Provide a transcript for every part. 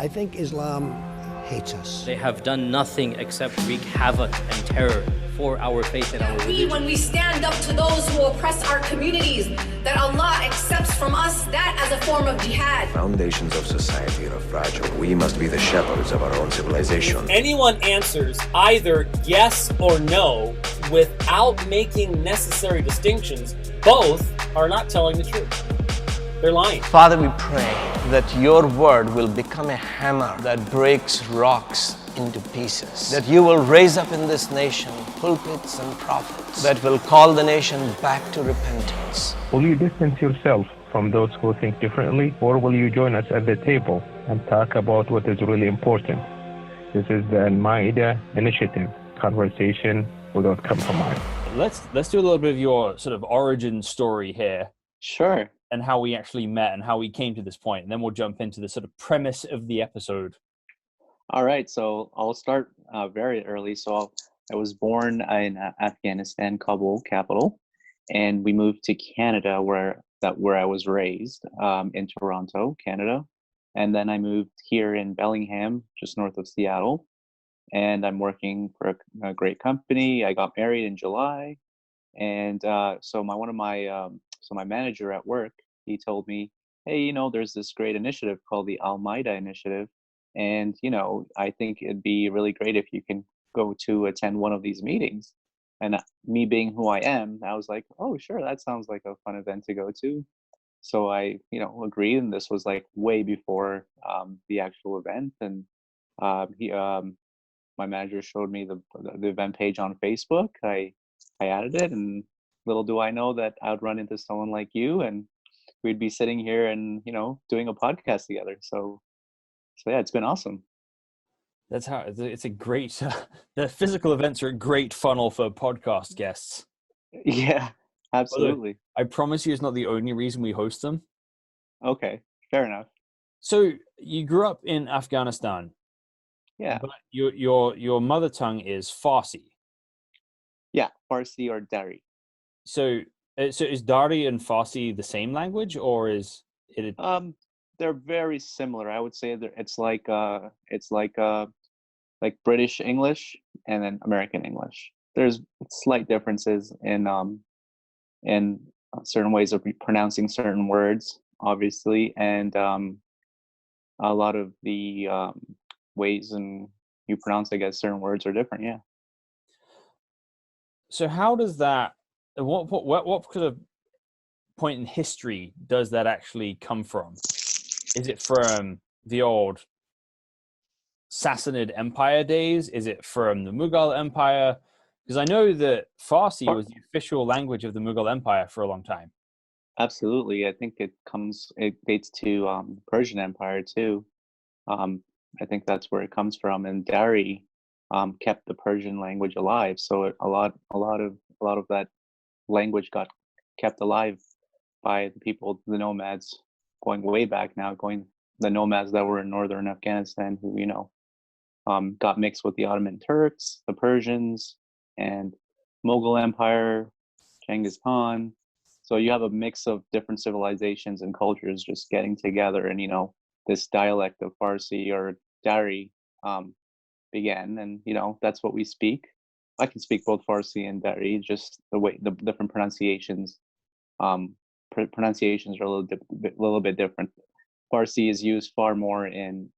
I think Islam hates us. They have done nothing except wreak havoc and terror for our faith and our religion. When we stand up to those who oppress our communities, that Allah accepts from us that as a form of jihad. Foundations of society are fragile. We must be the shepherds of our own civilization. If anyone answers either yes or no without making necessary distinctions, both are not telling the truth. They're lying. Father, we pray that your word will become a hammer that breaks rocks into pieces. That you will raise up in this nation pulpits and prophets that will call the nation back to repentance. Will you distance yourself from those who think differently, or will you join us at the table and talk about what is really important? This is the Almeida Initiative, conversation without compromise. Let's do a little bit of your sort of origin story here. Sure. And how we actually met and how we came to this point, and then we'll jump into the sort of premise of the episode. All right, so I'll start very early. So I was born in Afghanistan, Kabul, capital, and we moved to Canada, where I was raised, in Toronto, Canada, and then I moved here in Bellingham, just north of Seattle, and I'm working for a great company. I got married in July, and so my manager at work, he told me, hey, there's this great initiative called the Almeida Initiative. And, I think it'd be really great if you can go to attend one of these meetings. And me being who I am, I was like, oh, sure, that sounds like a fun event to go to. So I, agreed. And this was like way before the actual event. And my manager showed me the event page on Facebook. I added it, and little do I know that I'd run into someone like you, and we'd be sitting here and doing a podcast together. So yeah, it's been awesome. That's how it's a great. The physical events are a great funnel for podcast guests. Yeah, absolutely. I promise you, it's not the only reason we host them. Okay, fair enough. So you grew up in Afghanistan. Yeah. But your mother tongue is Farsi. Yeah, Farsi or Dari. So is Dari and Farsi the same language, or is it? They're very similar. I would say that it's like British English and then American English. There's slight differences in certain ways of pronouncing certain words, obviously, and a lot of the ways and you pronounce, I guess, certain words are different. Yeah. So how does that? What kind of point in history does that actually come from? Is it from the old Sassanid Empire days? Is it from the Mughal Empire? Because I know that Farsi was the official language of the Mughal Empire for a long time. Absolutely. I think it dates to Persian Empire too. I think that's where it comes from. And Dari kept the Persian language alive. So a lot of that language got kept alive by the people, the nomads, going way back now, the nomads that were in northern Afghanistan, who got mixed with the Ottoman Turks, the Persians, and Mughal Empire, Genghis Khan. So you have a mix of different civilizations and cultures just getting together, and this dialect of Farsi or Dari began, and that's what we speak. I can speak both Farsi and Dari, just the different pronunciations. Pronunciations are a little bit different. Farsi is used far more in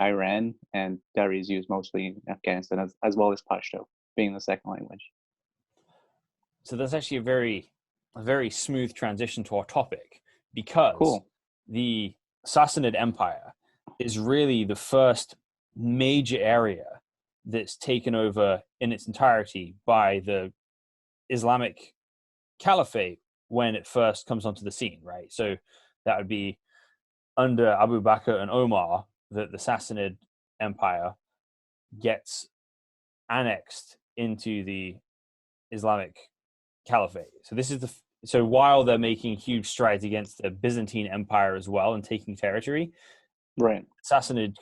Iran, and Dari is used mostly in Afghanistan, as well as Pashto being the second language. So that's actually a very smooth transition to our topic, because the Sassanid Empire is really the first major area that's taken over in its entirety by the Islamic Caliphate when it first comes onto the scene, right? So that would be under Abu Bakr and Omar that the Sassanid Empire gets annexed into the Islamic Caliphate. So this is so while they're making huge strides against the Byzantine Empire as well and taking territory, right? Sassanid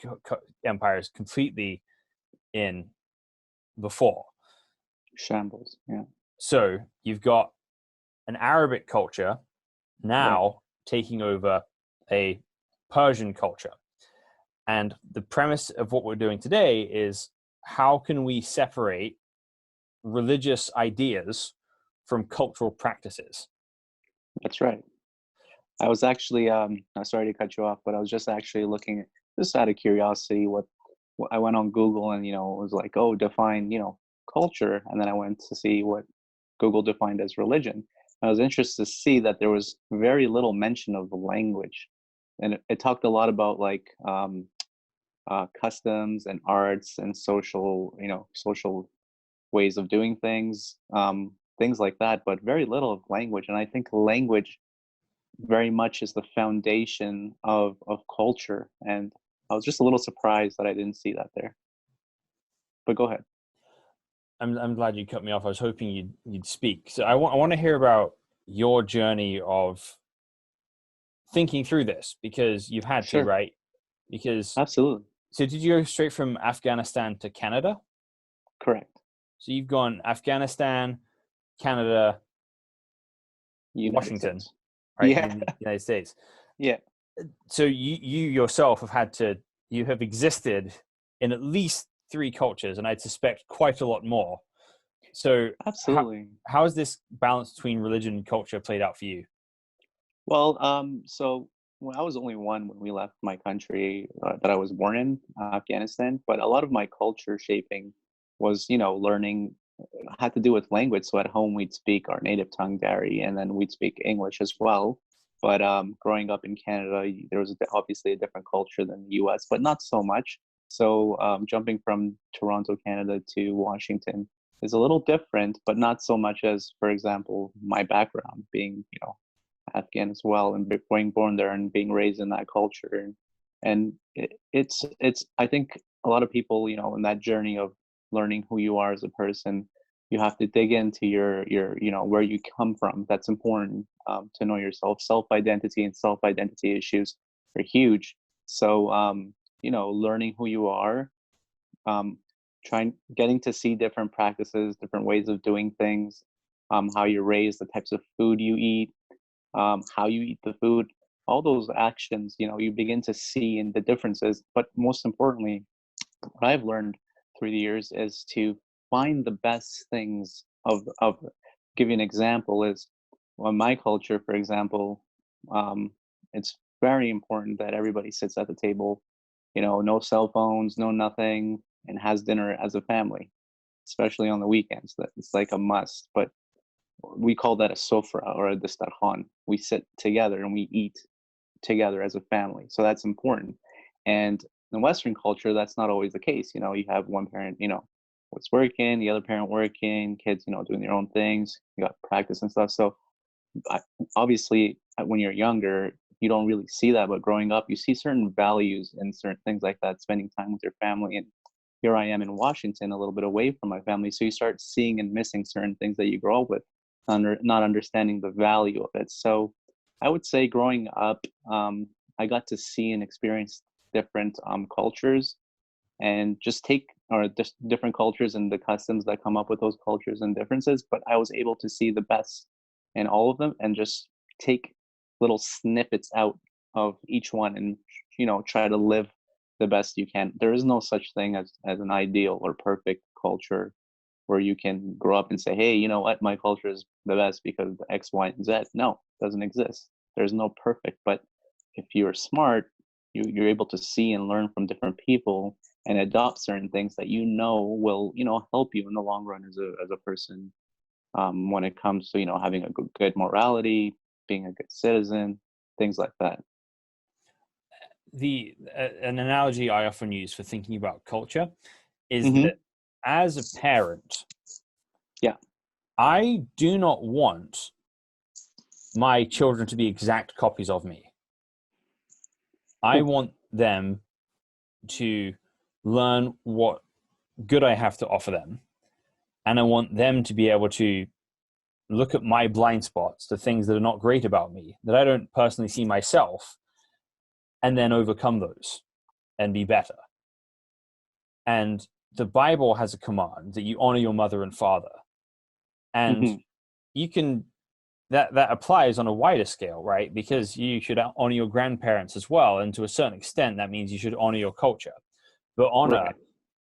Empire is completely in before shambles. Yeah. So you've got an Arabic culture now taking over a Persian culture. And the premise of what we're doing today is, how can we separate religious ideas from cultural practices? That's right. I was actually, sorry to cut you off, but I was just actually looking, just out of curiosity, what I went on Google and, it was like, oh, define, culture. And then I went to see what Google defined as religion. I was interested to see that there was very little mention of language. And it talked a lot about like customs and arts and social ways of doing things, things like that, but very little of language. And I think language very much is the foundation of culture. And I was just a little surprised that I didn't see that there. But go ahead. I'm glad you cut me off. I was hoping you'd speak. So I want to hear about your journey of thinking through this, because you've had to, right? Because absolutely. So did you go straight from Afghanistan to Canada? Correct. So you've gone Afghanistan, Canada, Washington, States. right? Yeah. In the United States. Yeah. So you yourself you have existed in at least 3 cultures, and I'd suspect quite a lot more. So absolutely, how has this balance between religion and culture played out for you? Well, so when I was only 1 when we left my country that I was born in, Afghanistan, but a lot of my culture shaping was, learning, had to do with language. So at home we'd speak our native tongue, Dari, and then we'd speak English as well. But growing up in Canada, there was obviously a different culture than the US, but not so much. So jumping from Toronto, Canada to Washington is a little different, but not so much as, for example, my background being, Afghan as well, and being born there and being raised in that culture. And it's I think a lot of people, in that journey of learning who you are as a person, you have to dig into your where you come from. That's important, to know yourself. Self-identity and self-identity issues are huge. So learning who you are, getting to see different practices, different ways of doing things, how you're raised, the types of food you eat, how you eat the food, all those actions, you begin to see in the differences. But most importantly, what I've learned through the years is to find the best things of give you an example is, well, my culture, for example, it's very important that everybody sits at the table, no cell phones, no nothing, and has dinner as a family, especially on the weekends. That it's like a must. But we call that a sofra or a distarhan. We sit together and we eat together as a family. So that's important. And in Western culture, that's not always the case. You have one parent, was working, the other parent working, kids, doing their own things. You got practice and stuff. So obviously, when you're younger, you don't really see that. But growing up, you see certain values and certain things like that, spending time with your family. And here I am in Washington, a little bit away from my family. So you start seeing and missing certain things that you grow up with, not understanding the value of it. So I would say growing up, I got to see and experience different cultures, and just different cultures and the customs that come up with those cultures and differences. But I was able to see the best in all of them and just take little snippets out of each one and, try to live the best you can. There is no such thing as an ideal or perfect culture where you can grow up and say, hey, you know what, my culture is the best because of X, Y, and Z. No, it doesn't exist. There's no perfect. But if you're smart, you're able to see and learn from different people and adopt certain things that will help you in the long run as a person, when it comes to having a good morality, being a good citizen, things like that. An analogy I often use for thinking about culture is Mm-hmm. that as a parent, I do not want my children to be exact copies of me. I want them to learn what good I have to offer them. And I want them to be able to look at my blind spots, the things that are not great about me, that I don't personally see myself, and then overcome those and be better. And the Bible has a command that you honor your mother and father. And you can that applies on a wider scale, right? Because you should honor your grandparents as well, and to a certain extent, that means you should honor your culture. But honor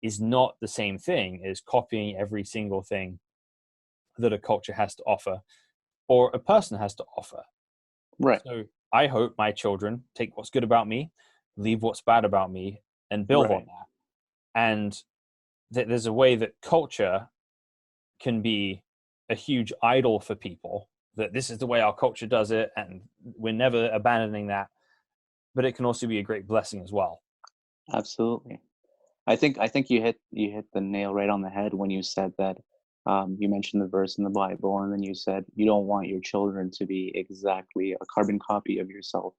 is not the same thing as copying every single thing that a culture has to offer or a person has to offer. Right. So I hope my children take what's good about me, leave what's bad about me, and build on that. And there's a way that culture can be a huge idol for people, that this is the way our culture does it, and we're never abandoning that. But it can also be a great blessing as well. Absolutely. I think you hit the nail right on the head when you said that. You mentioned the verse in the Bible, and then you said you don't want your children to be exactly a carbon copy of yourself.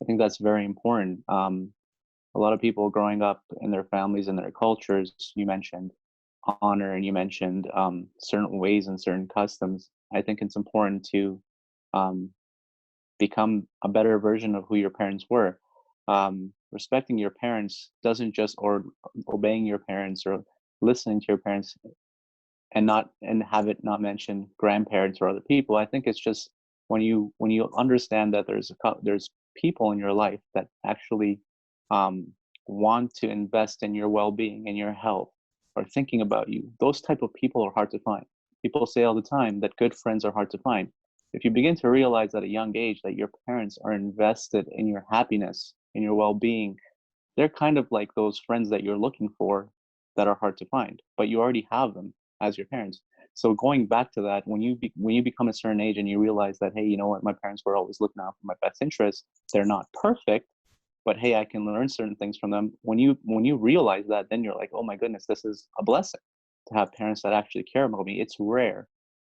I think that's very important. A lot of people growing up in their families and their cultures, you mentioned honor, and you mentioned certain ways and certain customs. I think it's important to become a better version of who your parents were. Respecting your parents doesn't just, or obeying your parents or listening to your parents and have it not mention grandparents or other people. I think it's just when you understand that there's people in your life that actually want to invest in your well-being and your health, or thinking about you. Those type of people are hard to find. People say all the time that good friends are hard to find. If you begin to realize at a young age that your parents are invested in your happiness, in your well-being, they're kind of like those friends that you're looking for that are hard to find, but you already have them as your parents. So going back to that, when you become a certain age and you realize that, hey, you know what, my parents were always looking out for my best interests. They're not perfect, but hey, I can learn certain things from them. When you realize that, then you're like, oh my goodness, this is a blessing to have parents that actually care about me. It's rare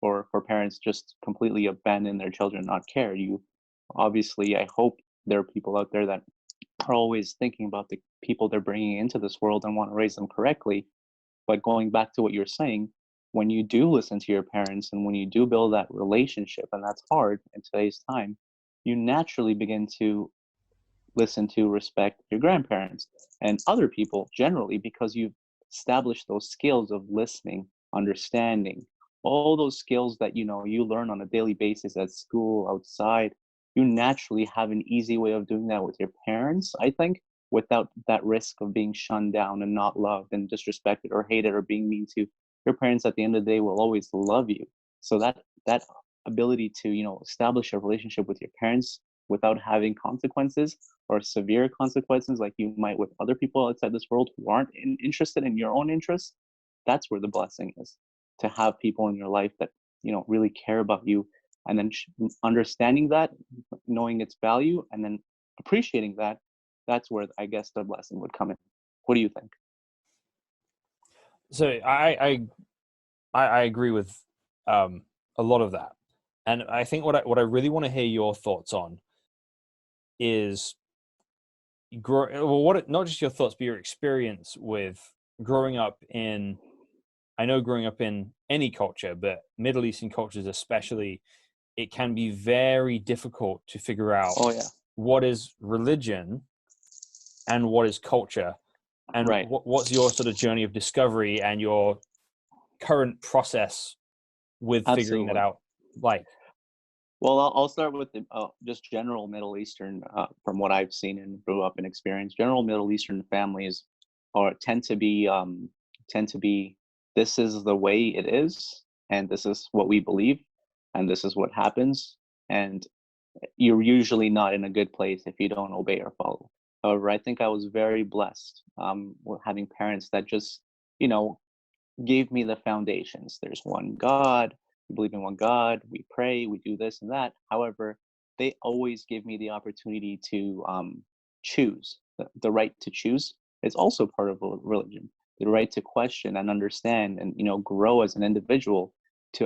for parents just completely abandon their children, not care. You obviously, I hope there are people out there that are always thinking about the people they're bringing into this world and want to raise them correctly. But going back to what you're saying, when you do listen to your parents and when you do build that relationship, and that's hard in today's time, you naturally begin to listen to, respect your grandparents and other people generally, because you've established those skills of listening, understanding, all those skills that you learn on a daily basis at school, outside. You naturally have an easy way of doing that with your parents, I think, without that risk of being shunned down and not loved and disrespected or hated or being mean to. Your parents at the end of the day will always love you. So that ability to establish a relationship with your parents without having consequences or severe consequences like you might with other people outside this world who aren't interested in your own interests, that's where the blessing is. To have people in your life that really care about you, and then understanding that, knowing its value, and then appreciating that, that's where I guess the blessing would come in. What do you think? So I agree with a lot of that, and I think what I really want to hear your thoughts on is not just your thoughts, but your experience with growing up in. I know growing up in any culture, but Middle Eastern cultures especially, it can be very difficult to figure out what is religion and what is culture, and what's your sort of journey of discovery and your current process with figuring that out like. Well, I'll start with just general Middle Eastern, from what I've seen and grew up and experienced. General Middle Eastern families tend to be this is the way it is, and this is what we believe, and this is what happens, and you're usually not in a good place if you don't obey or follow. However, I think I was very blessed with having parents that just gave me the foundations. There's one God. We believe in one God. We pray. We do this and that. However, they always give me the opportunity to choose. The right to choose is also part of religion. The right to question and understand and grow as an individual.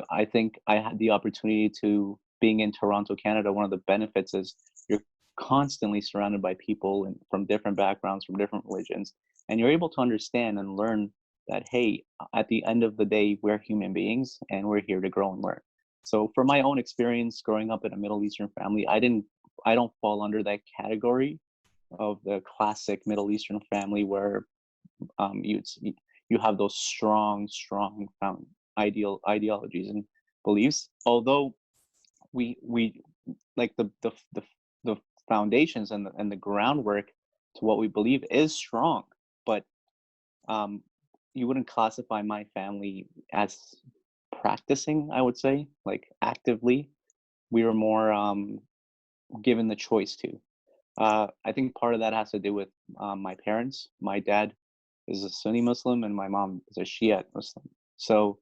I think I had the opportunity to, being in Toronto, Canada. One of the benefits is you're constantly surrounded by people from different backgrounds, from different religions, and you're able to understand and learn that, hey, at the end of the day, we're human beings and we're here to grow and learn. So for my own experience growing up in a Middle Eastern family, I don't fall under that category of the classic Middle Eastern family where you have those strong ideologies and beliefs. Although we like the foundations and the groundwork to what we believe is strong, but you wouldn't classify my family as practicing, I would say, like actively. We were more given the choice to. I think part of that has to do with my parents. My dad is a Sunni Muslim and my mom is a Shiite Muslim. So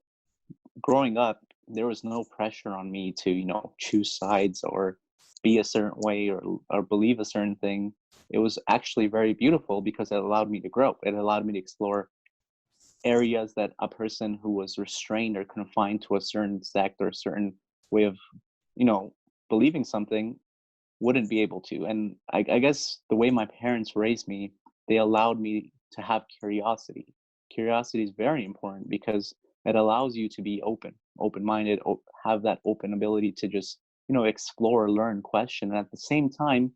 growing up, there was no pressure on me to, choose sides or be a certain way or believe a certain thing. It was actually very beautiful because it allowed me to grow. It allowed me to explore areas that a person who was restrained or confined to a certain sect or a certain way of, believing something wouldn't be able to. And I guess the way my parents raised me, they allowed me to have curiosity. Curiosity is very important because it allows you to be open-minded, have that open ability to just, explore, learn, question. And at the same time,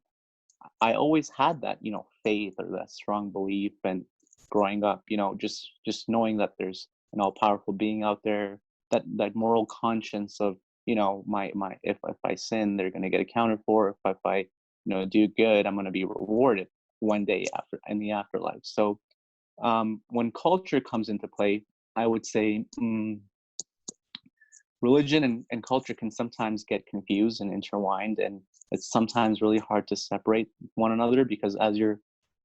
I always had that, faith or that strong belief. And growing up, just knowing that there's an all-powerful being out there, that moral conscience of, my if I sin, they're going to get accounted for. If I do good, I'm going to be rewarded one day after in the afterlife. So when culture comes into play, I would say religion and culture can sometimes get confused and intertwined, and it's sometimes really hard to separate one another because as you're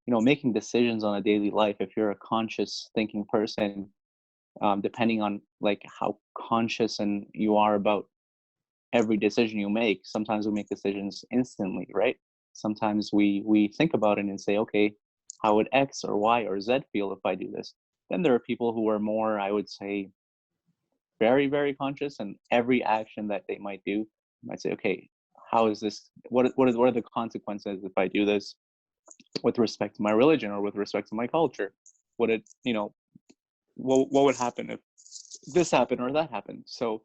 making decisions on a daily life, if you're a conscious thinking person, depending on like how conscious and you are about every decision you make, sometimes we make decisions instantly, right? Sometimes we think about it and say, okay, how would X or Y or Z feel if I do this? Then there are people who are more, I would say, very, very conscious, and every action that they might do might say, okay, how is this, what are the consequences if I do this with respect to my religion or with respect to my culture? Would it, what would happen if this happened or that happened? So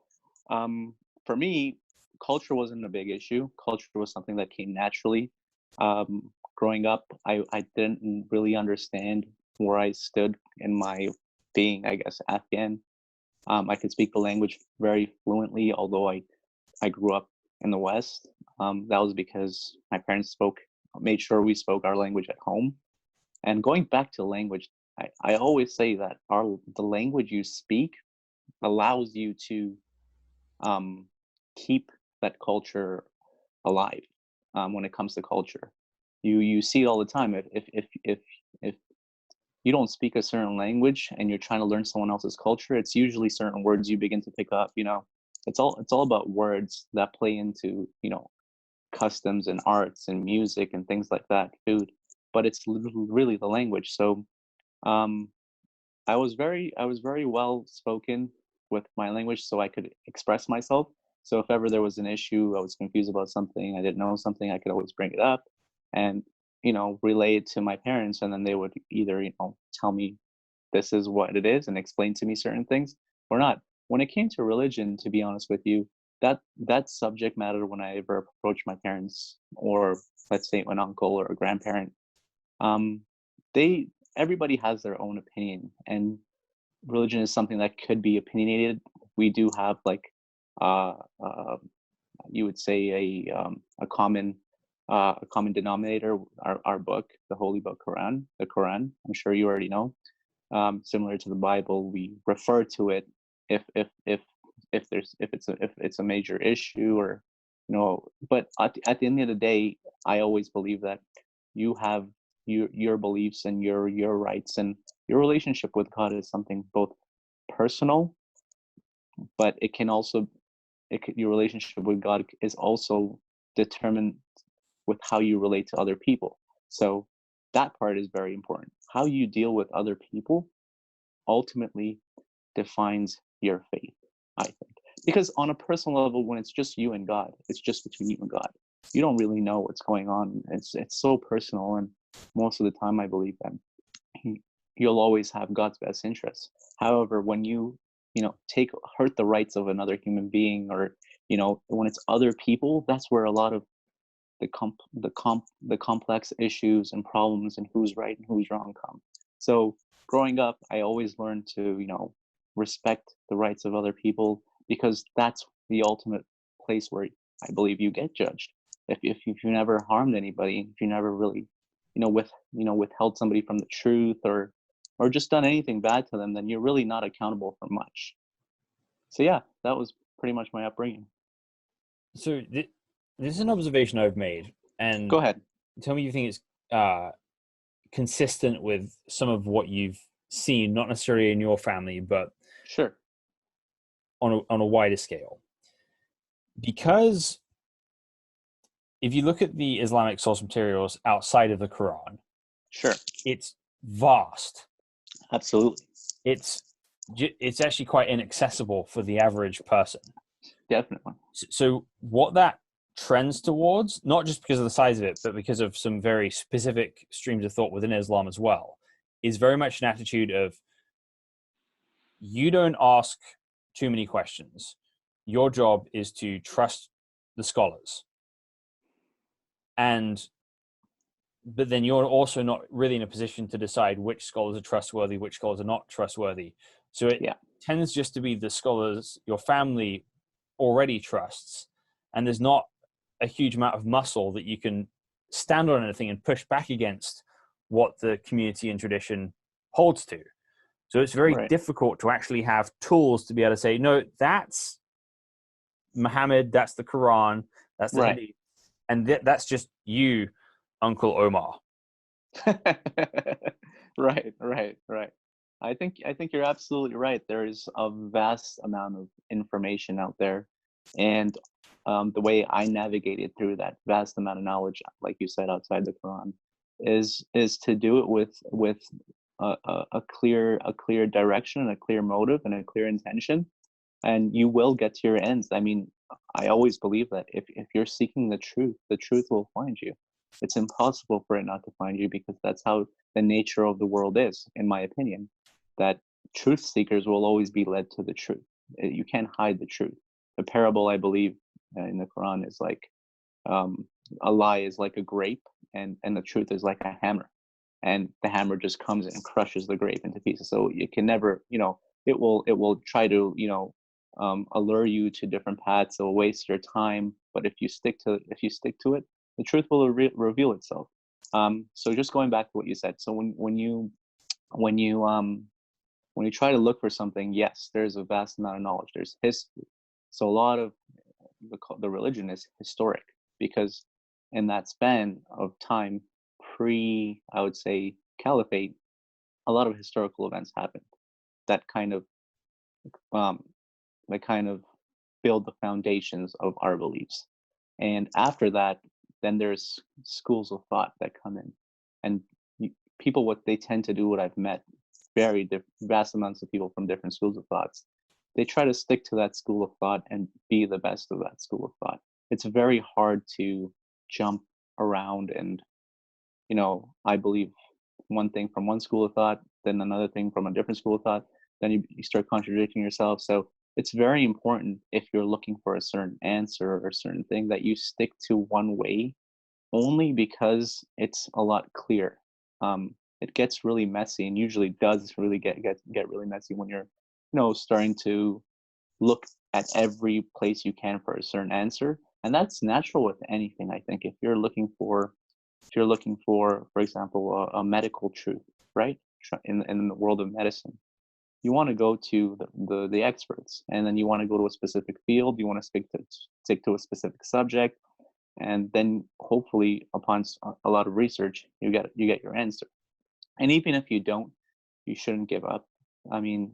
for me, culture wasn't a big issue. Culture was something that came naturally. Growing up, I didn't really understand where I stood in my being, I guess, Afghan. I could speak the language very fluently, although I grew up in the West. That was because my parents made sure we spoke our language at home. And going back to language, I always say that the language you speak allows you to keep that culture alive. When it comes to culture, you see it all the time. If you don't speak a certain language and you're trying to learn someone else's culture, it's usually certain words you begin to pick up. It's all about words that play into customs and arts and music and things like that, food. But it's really the language. So I was very well spoken with my language, so I could express myself. So if ever there was an issue, I was confused about something, I didn't know something, I could always bring it up and relay it to my parents, and then they would either tell me this is what it is and explain to me certain things or not. When it came to religion, to be honest with you, that subject matter, when I ever approached my parents or let's say an uncle or a grandparent, they everybody has their own opinion, and religion is something that could be opinionated. We do have like you would say a common denominator, our book, the holy book, the Quran. I'm sure you already know. Similar to the Bible, we refer to it if it's a major issue, or but at the end of the day, I always believe that you have your beliefs and your rights, and your relationship with God is something both personal, but it can also your relationship with God is also determined with how you relate to other people. So that part is very important. How you deal with other people ultimately defines your faith, I think. Because on a personal level, when it's just you and God, it's just between you and God. You don't really know what's going on. It's so personal, and most of the time I believe that you'll always have God's best interests. However, when you hurt the rights of another human being, or when it's other people, that's where a lot of the complex issues and problems and who's right and who's wrong come. So growing up, I always learned to respect the rights of other people, because that's the ultimate place where I believe you get judged. If you never harmed anybody, if you never really, withheld somebody from the truth, or just done anything bad to them, then you're really not accountable for much. So yeah, that was pretty much my upbringing. So this is an observation I've made, and Go ahead. tell me if you think it's consistent with some of what you've seen, not necessarily in your family, but Sure. on a wider scale. Because if you look at the Islamic source materials outside of the Quran, Sure. it's vast. Absolutely. It's actually quite inaccessible for the average person. Definitely. So what that trends towards, not just because of the size of it, but because of some very specific streams of thought within Islam as well, is very much an attitude of, you don't ask too many questions. Your job is to trust the scholars. But then you're also not really in a position to decide which scholars are trustworthy, which scholars are not trustworthy. So it tends just to be the scholars your family already trusts, and there's not a huge amount of muscle that you can stand on anything and push back against what the community and tradition holds to. So it's very difficult to actually have tools to be able to say, no, that's Muhammad, that's the Quran, that's the Hadith, and that's just you, Uncle Omar. Right. I think you're absolutely right. There is a vast amount of information out there, and the way I navigated through that vast amount of knowledge, like you said, outside the Quran, is to do it with a clear direction and a clear motive and a clear intention, and you will get to your ends. I mean, I always believe that if you're seeking the truth will find you. It's impossible for it not to find you, because that's how the nature of the world is, in my opinion, that truth seekers will always be led to the truth. You can't hide the truth. The parable, I believe, in the Quran is like, a lie is like a grape, and the truth is like a hammer. And the hammer just comes and crushes the grape into pieces. So you can never, it will try to, allure you to different paths. It will waste your time. But if you stick to it, the truth will reveal itself. So just going back to what you said. So when you try to look for something, yes, there's a vast amount of knowledge. There's history. So a lot of the religion is historic, because in that span of time, I would say, caliphate, a lot of historical events happened that kind of build the foundations of our beliefs. And after that, then there's schools of thought that come in, and people, what they tend to do, what I've met, vast amounts of people from different schools of thoughts, they try to stick to that school of thought and be the best of that school of thought. It's very hard to jump around and, I believe one thing from one school of thought, then another thing from a different school of thought, then you start contradicting yourself. So it's very important, if you're looking for a certain answer or a certain thing, that you stick to one way, only because it's a lot clearer. It gets really messy, and usually does really get really messy when you're, starting to look at every place you can for a certain answer. And that's natural with anything. I think if you're looking for, for example, a medical truth, right? In the world of medicine, you want to go to the experts, and then you want to go to a specific field. You want to stick to a specific subject, and then hopefully, upon a lot of research, you get your answer. And even if you don't, you shouldn't give up. I mean,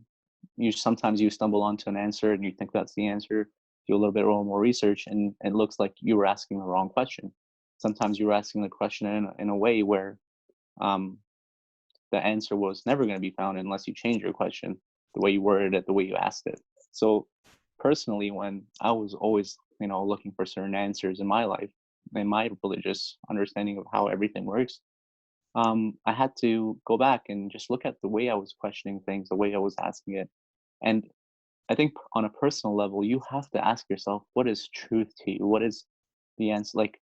sometimes you stumble onto an answer and you think that's the answer. Do a little bit more research, and it looks like you were asking the wrong question. Sometimes you were asking the question in a way where the answer was never going to be found unless you change your question, the way you worded it, the way you asked it. So personally, when I was always, looking for certain answers in my life, in my religious understanding of how everything works, I had to go back and just look at the way I was questioning things, the way I was asking it. And I think on a personal level, you have to ask yourself, what is truth to you? What is the answer? Like,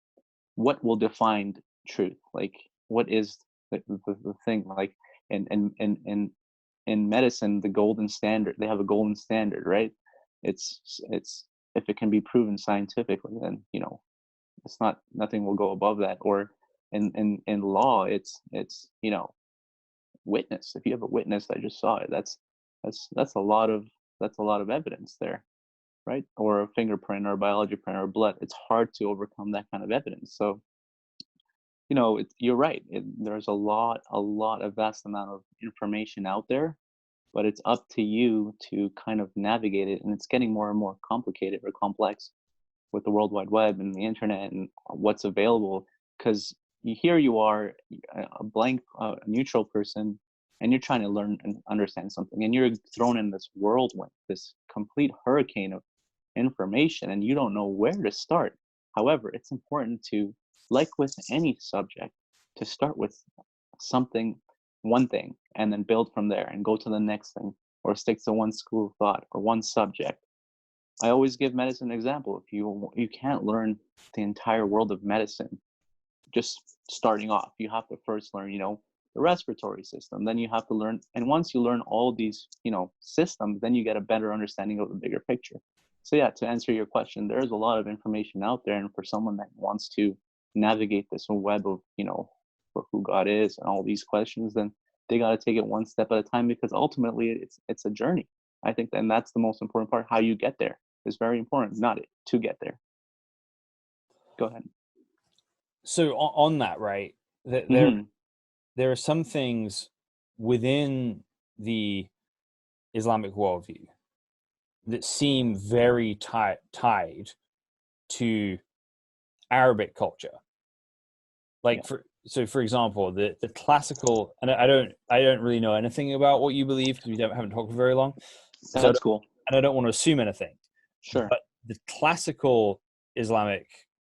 what will define truth? Like, what is the thing? Like, in medicine, the golden standard, they have a golden standard, right? It's if it can be proven scientifically, then it's not, nothing will go above that. Or in law, it's witness. If you have a witness that just saw it, that's a lot of evidence there, right? Or a fingerprint or a biology print or blood. It's hard to overcome that kind of evidence. So you're right. There's a vast amount of information out there, but it's up to you to kind of navigate it. And it's getting more and more complicated or complex with the World Wide Web and the internet and what's available. Because here you are, a blank, neutral person, and you're trying to learn and understand something, and you're thrown in this whirlwind, this complete hurricane of information, and you don't know where to start. However, it's important to, like with any subject, to start with one thing, and then build from there and go to the next thing, or stick to one school of thought or one subject. I always give medicine an example. If you can't learn the entire world of medicine just starting off, you have to first learn, the respiratory system. Then you have to learn, and once you learn all these, systems, then you get a better understanding of the bigger picture. So yeah, to answer your question, there is a lot of information out there, and for someone that wants to navigate this web of, for who God is and all these questions, then they got to take it one step at a time, because ultimately it's a journey. I think, and that's the most important part. How you get there is very important, not it to get there. Go ahead. So on that, right, there are some things within the Islamic worldview that seem very tied to Arabic culture. Like, for example, the classical, and I don't really know anything about what you believe, because we haven't talked for very long. That's cool. And I don't want to assume anything. Sure. But the classical Islamic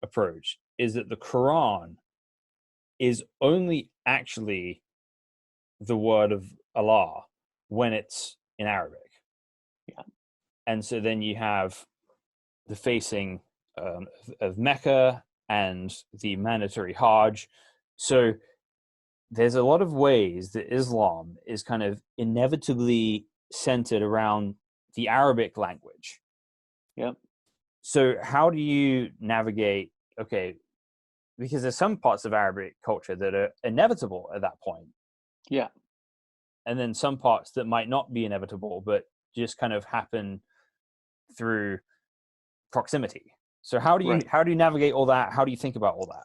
approach is that the Quran is only actually the word of Allah when it's in Arabic. Yeah. And so then you have the facing of Mecca and the mandatory Hajj. So there's a lot of ways that Islam is kind of inevitably centered around the Arabic language. Yep. So how do you navigate, because there's some parts of Arabic culture that are inevitable at that point. Yeah. And then some parts that might not be inevitable, but just kind of happen through proximity. So how do you navigate all that? How do you think about all that?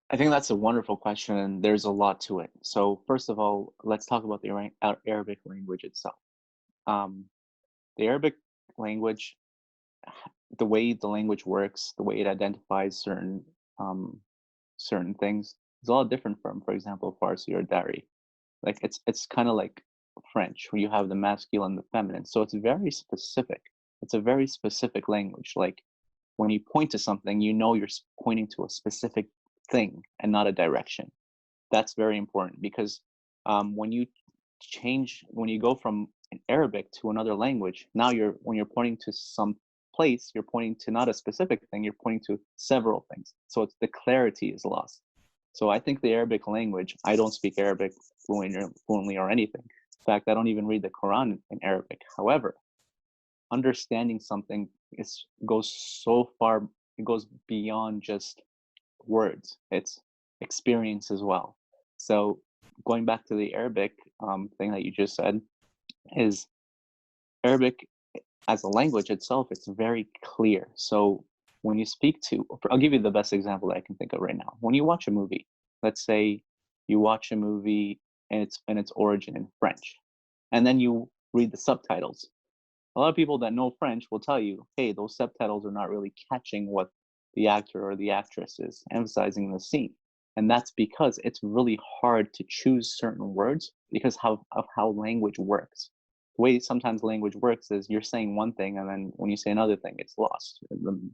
I think that's a wonderful question, and there's a lot to it. So first of all, let's talk about the Arabic language itself. The Arabic language, the way the language works, the way it identifies certain things is a lot different from, for example, Farsi or Dari. Like it's kind of like French, where you have the masculine and the feminine. So it's very specific. It's a very specific language. Like when you point to something, you're pointing to a specific thing and not a direction. That's very important, because when you go from an Arabic to another language, now when you're pointing to some place, you're pointing to not a specific thing, you're pointing to several things. So the clarity is lost. So I think the Arabic language, I don't speak Arabic fluently or anything. In fact, I don't even read the Quran in Arabic. However, understanding something goes so far, it goes beyond just words. It's experience as well. So going back to the Arabic thing that you just said, is Arabic as a language itself, it's very clear. So when you I'll give you the best example that I can think of right now. When you watch a movie, let's say you watch a movie and its origin in French, and then you read the subtitles. A lot of people that know French will tell you, hey, those subtitles are not really catching what the actor or the actress is emphasizing in the scene. And that's because it's really hard to choose certain words because of how language works. The way sometimes language works is you're saying one thing, and then when you say another thing, it's lost.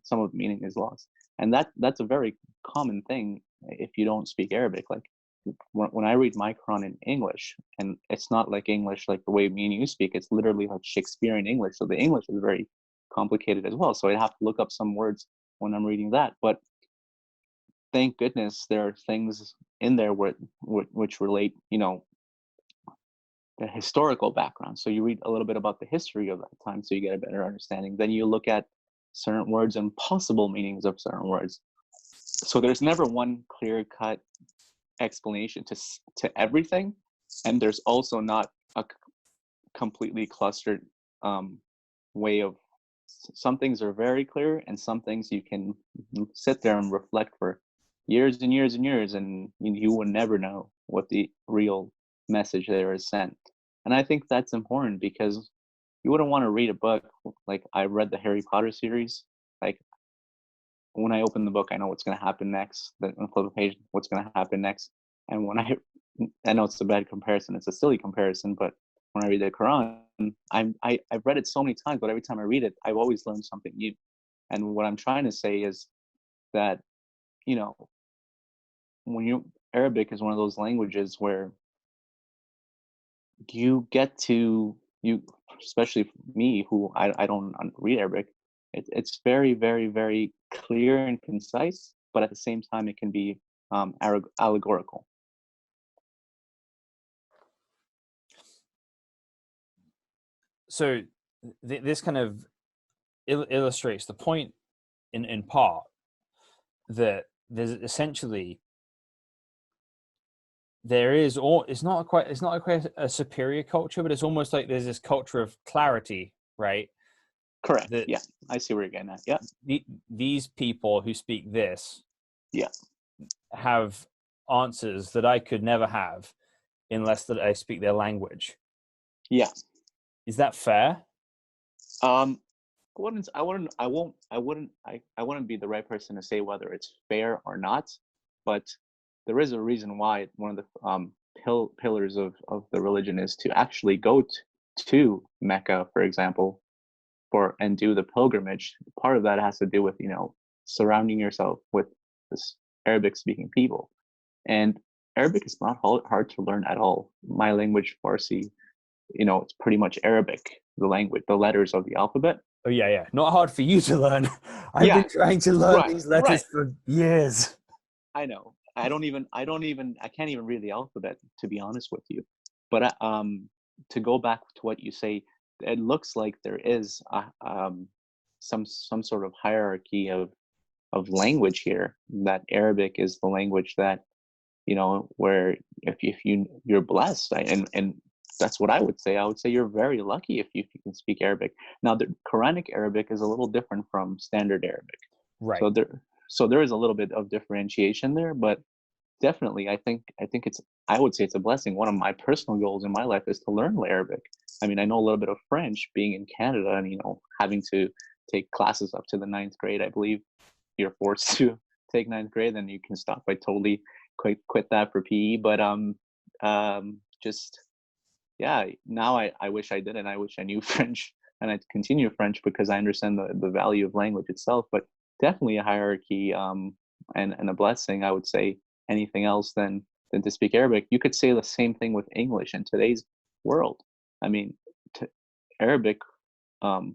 Some of the meaning is lost. And that's a very common thing if you don't speak Arabic. Like when I read my Quran in English, and it's not like English like the way me and you speak, it's literally like Shakespearean English. So the English is very complicated as well. So I have to look up some words when I'm reading that. But thank goodness there are things in there which relate, the historical background. So you read a little bit about the history of that time, so you get a better understanding. Then you look at certain words and possible meanings of certain words. So there's never one clear-cut explanation to everything, and there's also not a completely clustered way of. Some things are very clear, and some things you can sit there and reflect for years and years and years, and you will never know what the real message there is sent. And I think that's important, because you wouldn't want to read a book like I read the Harry Potter series. Like, when I open the book, I know what's going to happen next. Then on the flip of the page, what's going to happen next. And when I know it's a bad comparison, it's a silly comparison, but when I read the Quran, I've read it so many times, but every time I read it, I've always learned something new. And what I'm trying to say is that, Arabic is one of those languages where you get to, especially me, who I don't read Arabic, it's very, very, very clear and concise, but at the same time, it can be allegorical. So this kind of illustrates the point in part that there's essentially it's not quite a superior culture, but it's almost like there's this culture of clarity, right? Correct. Yeah, I see where you're getting at. Yeah. These people who speak this, yeah, have answers that I could never have unless that I speak their language. Yeah. Is that fair? I wouldn't be the right person to say whether it's fair or not, but there is a reason why one of the pillars of the religion is to actually go to Mecca, for example, and do the pilgrimage. Part of that has to do with, surrounding yourself with this Arabic speaking people. And Arabic is not hard to learn at all. My language, Farsi, it's pretty much Arabic, the language, the letters of the alphabet. Oh yeah. Not hard for you to learn. I've been trying to learn these letters for years. I know. I can't even read the alphabet, to be honest with you. But to go back to what you say, it looks like there is some sort of hierarchy of language here, that Arabic is the language that, where if you're blessed, and that's what I would say. I would say you're very lucky if you can speak Arabic. Now, the Quranic Arabic is a little different from standard Arabic. Right. So there is a little bit of differentiation there, but definitely, I would say it's a blessing. One of my personal goals in my life is to learn Arabic. I mean, I know a little bit of French, being in Canada, and having to take classes up to the 9th grade. I believe you're forced to take 9th grade, then you can stop. I totally quit that for PE, but now I wish I did, and I wish I knew French, and I'd continue French, because I understand the value of language itself. But definitely a hierarchy, and a blessing, I would say. Anything else than to speak Arabic. You could say the same thing with English in today's world. I mean, Arabic, at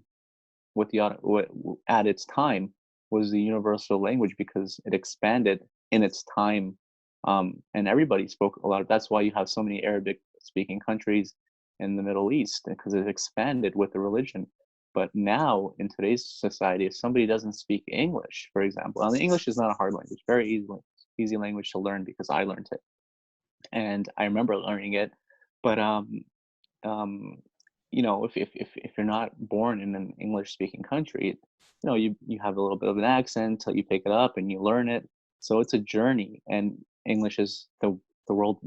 its time, was the universal language, because it expanded in its time, and everybody spoke a lot of. That's why you have so many Arabic-speaking countries in the Middle East, because it expanded with the religion. But now, in today's society, if somebody doesn't speak English, for example, and English is not a hard language, very easy language to learn, because I learned it, and I remember learning it. But if you're not born in an English-speaking country, you have a little bit of an accent till you pick it up and you learn it. So it's a journey, and English is the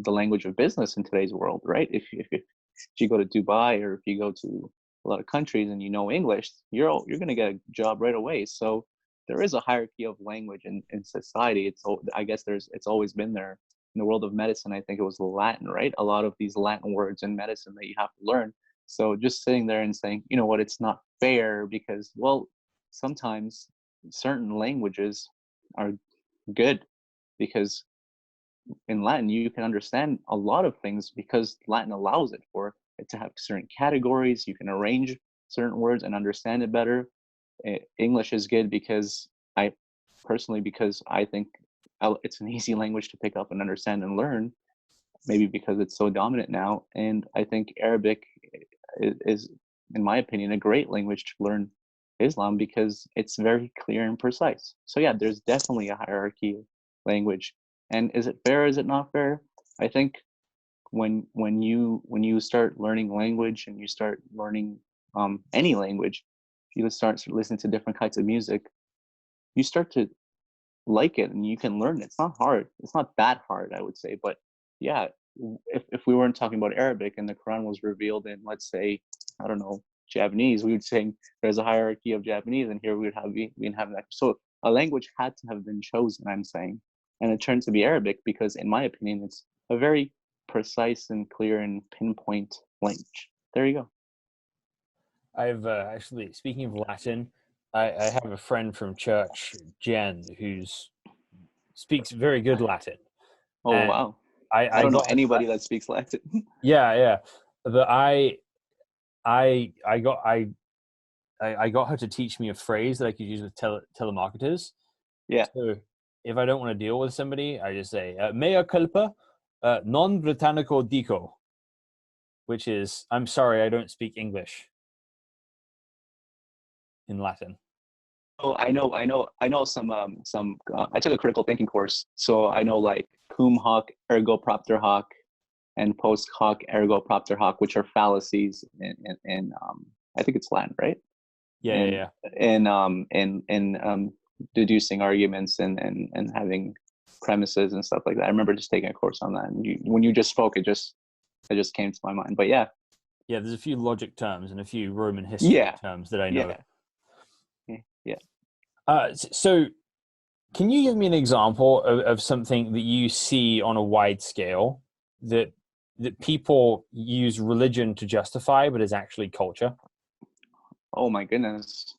language of business in today's world, right? If you go to Dubai, or if you go to a lot of countries and you know English, you're going to get a job right away. So there is a hierarchy of language in society. I guess it's always been there. In the world of medicine, I think it was Latin, right? A lot of these Latin words in medicine that you have to learn. So just sitting there and saying, it's not fair, because, well, sometimes certain languages are good, because in Latin you can understand a lot of things, because Latin allows it for it to have certain categories. You can arrange certain words and understand it better. English is good because I think it's an easy language to pick up and understand and learn, maybe because it's so dominant now. And I think Arabic is, in my opinion, a great language to learn Islam because it's very clear and precise. So yeah, there's definitely a hierarchy of language. And is it fair? Is it not fair? I think when you start learning language and you start learning any language, you start listening to different kinds of music, you start to like it and you can learn it. It's not hard. It's not that hard, I would say. But yeah, if we weren't talking about Arabic and the Quran was revealed in, let's say, I don't know, Japanese, we would say there's a hierarchy of Japanese, and here we would have that. So a language had to have been chosen, I'm saying, and it turned to be Arabic because, in my opinion, it's a very precise and clear and pinpoint language. There you go. I've actually, speaking of Latin, I have a friend from church, Jen, who speaks very good Latin. Oh, and wow. I don't know got anybody that speaks Latin. yeah, but I got her to teach me a phrase that I could use with telemarketers. Yeah. So if I don't want to deal with somebody, I just say mea culpa, non britannico dico, which is I'm sorry, I don't speak English in Latin. Oh, I know some. I took a critical thinking course, so I know like cum hoc ergo propter hoc, and post hoc ergo propter hoc, which are fallacies in I think it's Latin, right? Yeah. And deducing arguments and having premises and stuff like that. I remember just taking a course on that, and when you just spoke, it just came to my mind. But yeah, there's a few logic terms and a few Roman history terms that I know. Yeah. So can you give me an example of something that you see on a wide scale that people use religion to justify, but is actually culture? Oh my goodness.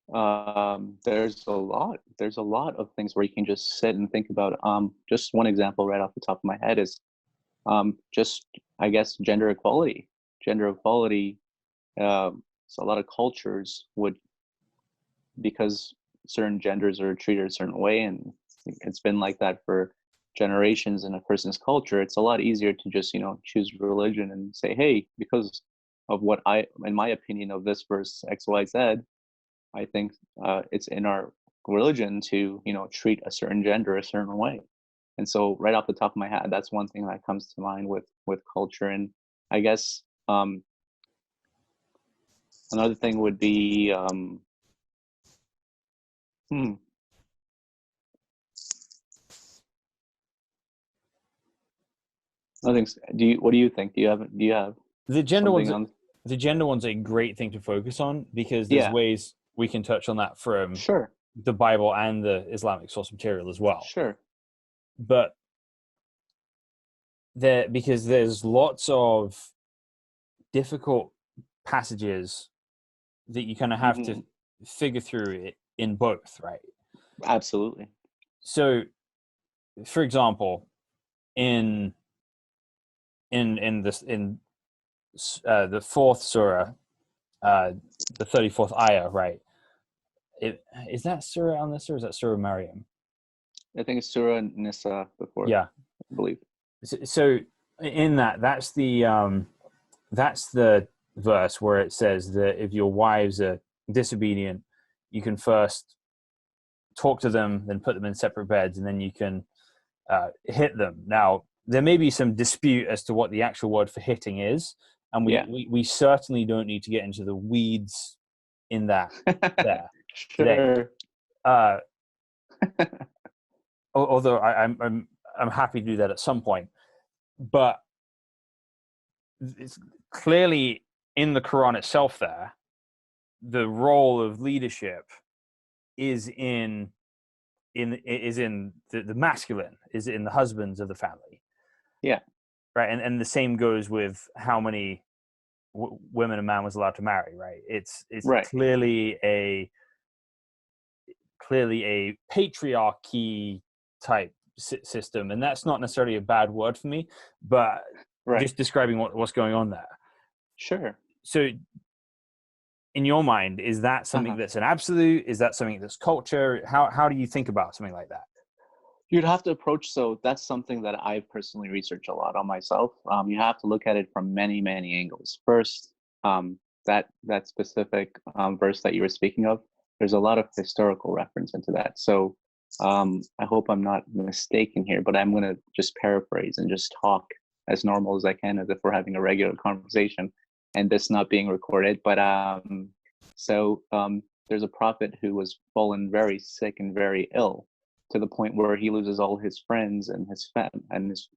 There's a lot of things where you can just sit and think about. Just one example right off the top of my head is just, I guess, gender equality. So a lot of cultures would, because certain genders are treated a certain way, and it's been like that for generations in a person's culture, it's a lot easier to just choose religion and say, hey, because of what in my opinion of this verse XYZ, I think it's in our religion to treat a certain gender a certain way. And so right off the top of my head, that's one thing that comes to mind with culture. And I guess another thing would be Nothing's. What do you think? Do you have the gender ones? on? The gender one's a great thing to focus on because there's ways we can touch on that from the Bible and the Islamic source material as well. Sure. But because there's lots of difficult passages that you kind of have to figure through it in both, right? Absolutely. So, for example, in the fourth surah, the 34th ayah, right? Is that surah on this, or is that Surah Maryam? I think it's Surah Nisa before. Yeah, I believe. So in that's the verse where it says that if your wives are disobedient, you can first talk to them, then put them in separate beds, and then you can hit them. Now, there may be some dispute as to what the actual word for hitting is, and we certainly don't need to get into the weeds in that there today. Although I'm happy to do that at some point, but it's clearly in the Quran itself there, the role of leadership is in the masculine, is in the husbands of the family. Yeah. Right. And the same goes with how many women a man was allowed to marry. Right. It's right. clearly a patriarchy type system. And that's not necessarily a bad word for me, but just describing what's going on there. Sure. So in your mind, is that something that's an absolute? Is that something that's culture? How do you think about something like that? You'd have to approach, so that's something that I personally research a lot on myself. You have to look at it from many, many angles. First, that specific verse that you were speaking of, there's a lot of historical reference into that. So I hope I'm not mistaken here, but I'm going to just paraphrase and just talk as normal as I can, as if we're having a regular conversation and this not being recorded. But there's a prophet who was fallen very sick and very ill, to the point where he loses all his friends, and his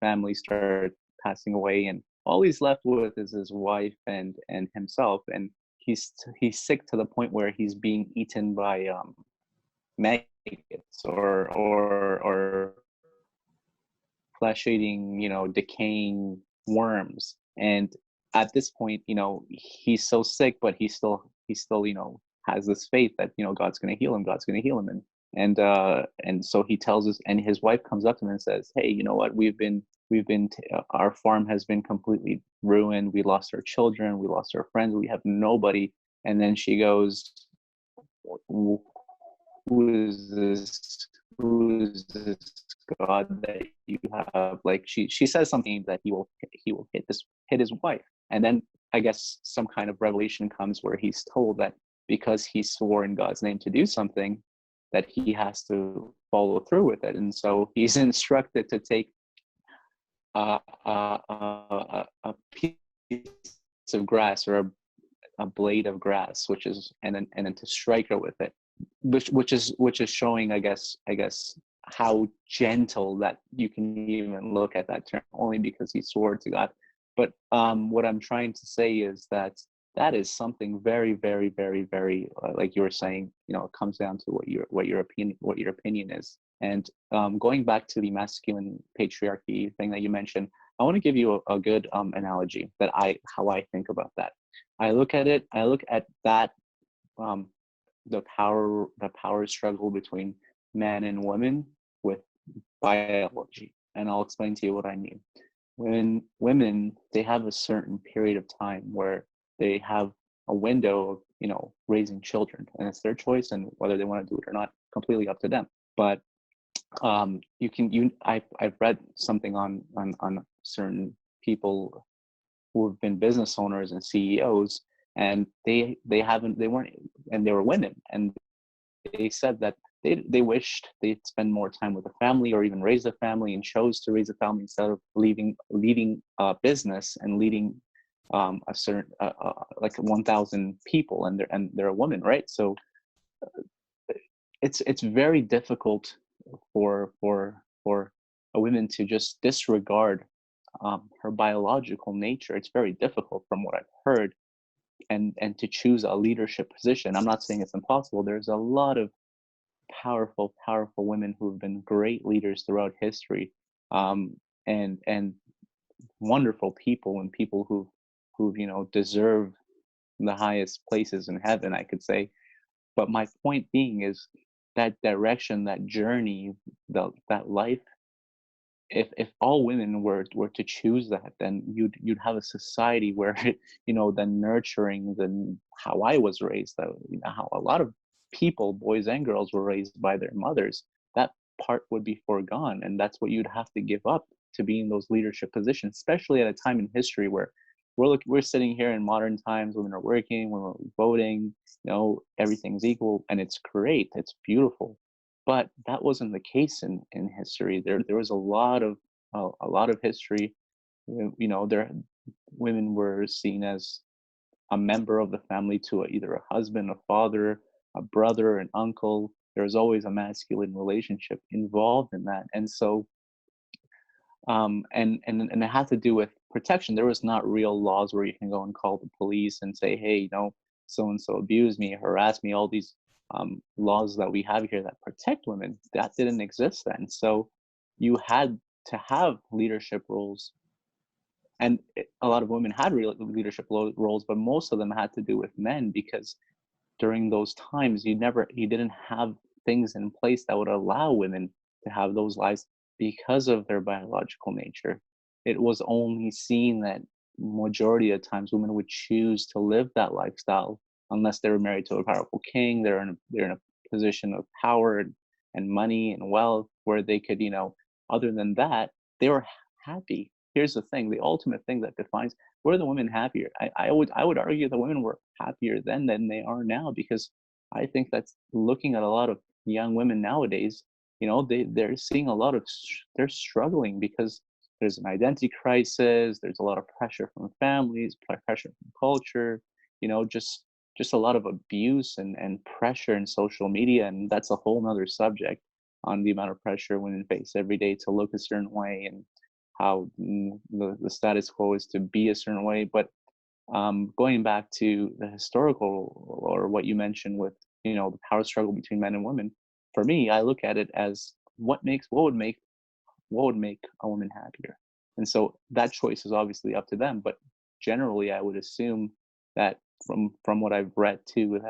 family start passing away, and all he's left with is his wife and himself. And he's sick to the point where he's being eaten by maggots or flesh-eating, decaying worms. And at this point, he's so sick, but he still has this faith that God's going to heal him. God's going to heal him. And so he tells us, and his wife comes up to him and says, "Hey, you know what? Our farm has been completely ruined. We lost our children. We lost our friends. We have nobody." And then she goes, "Who is this? Who is this God that you have?" Like she says something that he will hit his wife. And then I guess some kind of revelation comes where he's told that because he swore in God's name to do something, that he has to follow through with it. And so he's instructed to take a piece of grass, or a blade of grass, and then to strike her with it, which is showing, I guess how gentle that you can even look at that term, only because he swore to God. But what I'm trying to say is that is something very, very, very, very, like you were saying, it comes down to what your opinion is. And going back to the masculine patriarchy thing that you mentioned, I want to give you a good analogy how I think about that. I look at that the power struggle between men and women with biology, and I'll explain to you what I mean. When women, they have a certain period of time where they have a window of raising children, and it's their choice, and whether they want to do it or not, completely up to them. But I've read something on certain people who have been business owners and CEOs, and they weren't, and they were women, and they said that they wished they'd spend more time with the family, or even raise a family, and chose to raise a family instead of leading a business and leading a certain like 1,000 people, and they're a woman, right? So it's very difficult for a woman to just disregard her biological nature. It's very difficult, from what I've heard, and to choose a leadership position. I'm not saying it's impossible. There's a lot of powerful women who have been great leaders throughout history, and wonderful people, and people who deserve the highest places in heaven, I could say. But my point being is that direction, that journey, that life, if all women were to choose that, then you'd have a society where the nurturing, how I was raised, how a lot of people, boys and girls, were raised by their mothers, that part would be foregone, and that's what you'd have to give up to be in those leadership positions, especially at a time in history where we're sitting here in modern times. Women are working, women are voting, everything's equal, and it's great, it's beautiful. But that wasn't the case in history. There was a lot of history. Women were seen as a member of the family to either a husband, a father, a brother, an uncle. There's always a masculine relationship involved in that, and so and it had to do with protection. There was not real laws where you can go and call the police and say, "Hey, so and so abused me, harassed me." All these laws that we have here that protect women, that didn't exist then. So you had to have leadership roles, and a lot of women had leadership roles, but most of them had to do with men, because during those times you didn't have things in place that would allow women to have those lives because of their biological nature. It was only seen that majority of times women would choose to live that lifestyle unless they were married to a powerful king. They're in a position of power and money and wealth, where they could, other than that, they were happy. Here's the thing: the ultimate thing that defines were the women happier? I would argue the women were happier then than they are now, because I think that's looking at a lot of young women nowadays, they're seeing a lot of, they're struggling because there's an identity crisis, there's a lot of pressure from families, pressure from culture, just a lot of abuse and pressure in social media. And that's a whole nother subject on the amount of pressure women face every day to look a certain way, and how the status quo is to be a certain way. But going back to the historical, or what you mentioned with, the power struggle between men and women, for me, I look at it as what would make a woman happier. And so that choice is obviously up to them. But generally, I would assume that from what I've read too,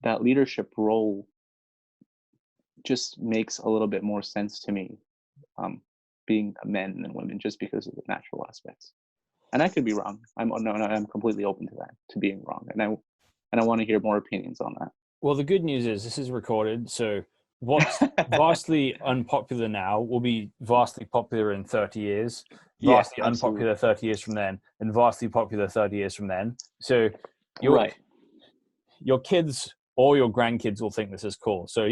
that leadership role just makes a little bit more sense to me, being men and women, just because of the natural aspects. And I could be wrong. I'm completely open to that, to being wrong, and I want to hear more opinions on that. Well, the good news is this is recorded, so what's vastly unpopular now will be vastly popular in 30 years, vastly unpopular 30 years from then, and vastly popular 30 years from then. So your kids or your grandkids will think this is cool. So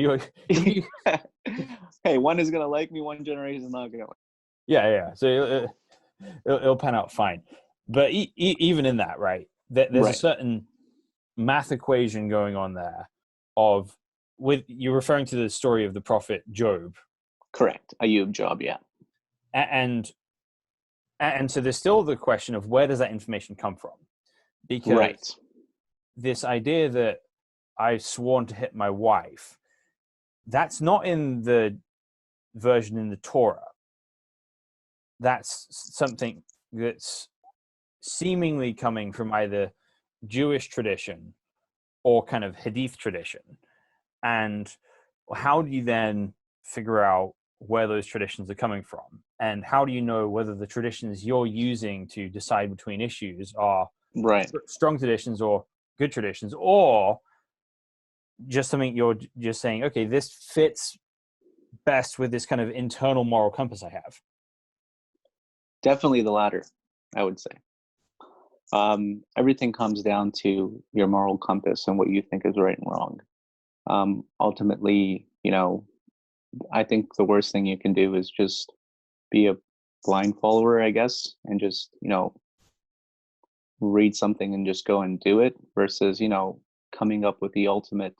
hey, one is gonna like me, one generation is not gonna like me. Yeah. So it'll pan out fine. But even in that, right, there's a certain math equation going on there you're referring to the story of the prophet Job. Correct. Ayub, Job, yeah. And so there's still the question of where does that information come from? Because this idea that I've sworn to hit my wife, that's not in the version in the Torah. That's something that's seemingly coming from either Jewish tradition or kind of Hadith tradition. And how do you then figure out where those traditions are coming from? And how do you know whether the traditions you're using to decide between issues are strong traditions or good traditions, or just something you're just saying, okay, this fits best with this kind of internal moral compass I have? Definitely the latter, I would say. Everything comes down to your moral compass and what you think is right and wrong. Ultimately, I think the worst thing you can do is just be a blind follower, I guess, and just, read something and just go and do it, versus, coming up with the ultimate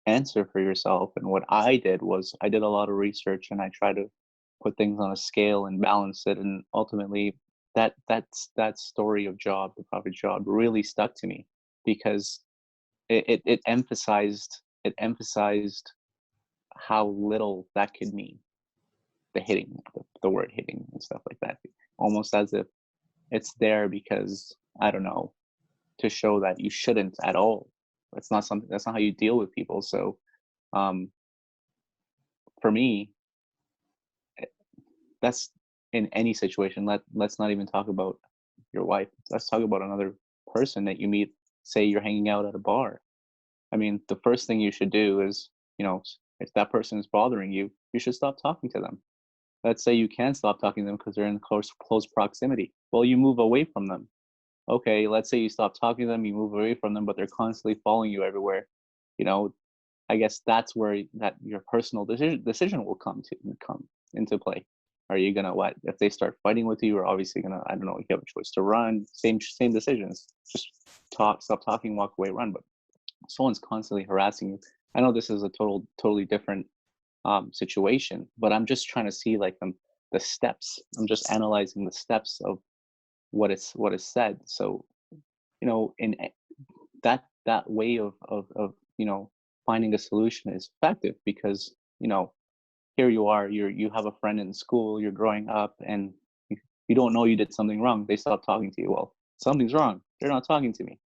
answer for yourself. And what I did was I did a lot of research, and I tried to put things on a scale and balance it. And ultimately, that story of Job, the prophet Job, really stuck to me, because it emphasized how little that could mean. The hitting, the word hitting and stuff like that, almost as if it's there because, I don't know, to show that you shouldn't at all. That's not how you deal with people. So for me, that's in any situation. Let's not even talk about your wife. Let's talk about another person that you meet. Say you're hanging out at a bar. I mean, the first thing you should do is, if that person is bothering you, you should stop talking to them. Let's say you can stop talking to them because they're in close proximity. Well, you move away from them. Okay, let's say you stop talking to them, you move away from them, but they're constantly following you everywhere. I guess that's where your personal decision will come into play. Are you gonna if they start fighting with you? You're obviously gonna, I don't know, you have a choice to run. Same decisions. Just stop talking, walk away, run. But someone's constantly harassing you. I know this is a totally different situation, but I'm just trying to see the steps. I'm just analyzing the steps of what is said. So, in that way of finding a solution is effective, because here you are, you have a friend in school, you're growing up, and you don't know you did something wrong. They stop talking to you. Well, something's wrong. They're not talking to me.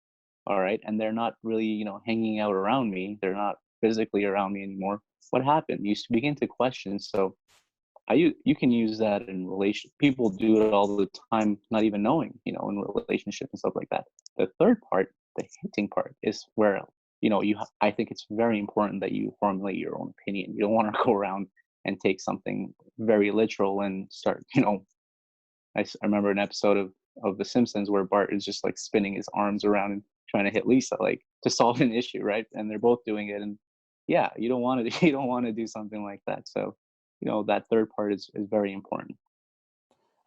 All right. And they're not really, hanging out around me. They're not physically around me anymore. What happened? You begin to question. So you can use that in relation. People do it all the time, not even knowing, in relationship and stuff like that. The third part, the hitting part, is where, I think it's very important that you formulate your own opinion. You don't want to go around and take something very literal and start, I remember an episode of of The Simpsons, where Bart is just like spinning his arms around and trying to hit Lisa, like to solve an issue, right? And they're both doing it, and yeah, you don't want to you don't want to do something like that. So, that third part is very important.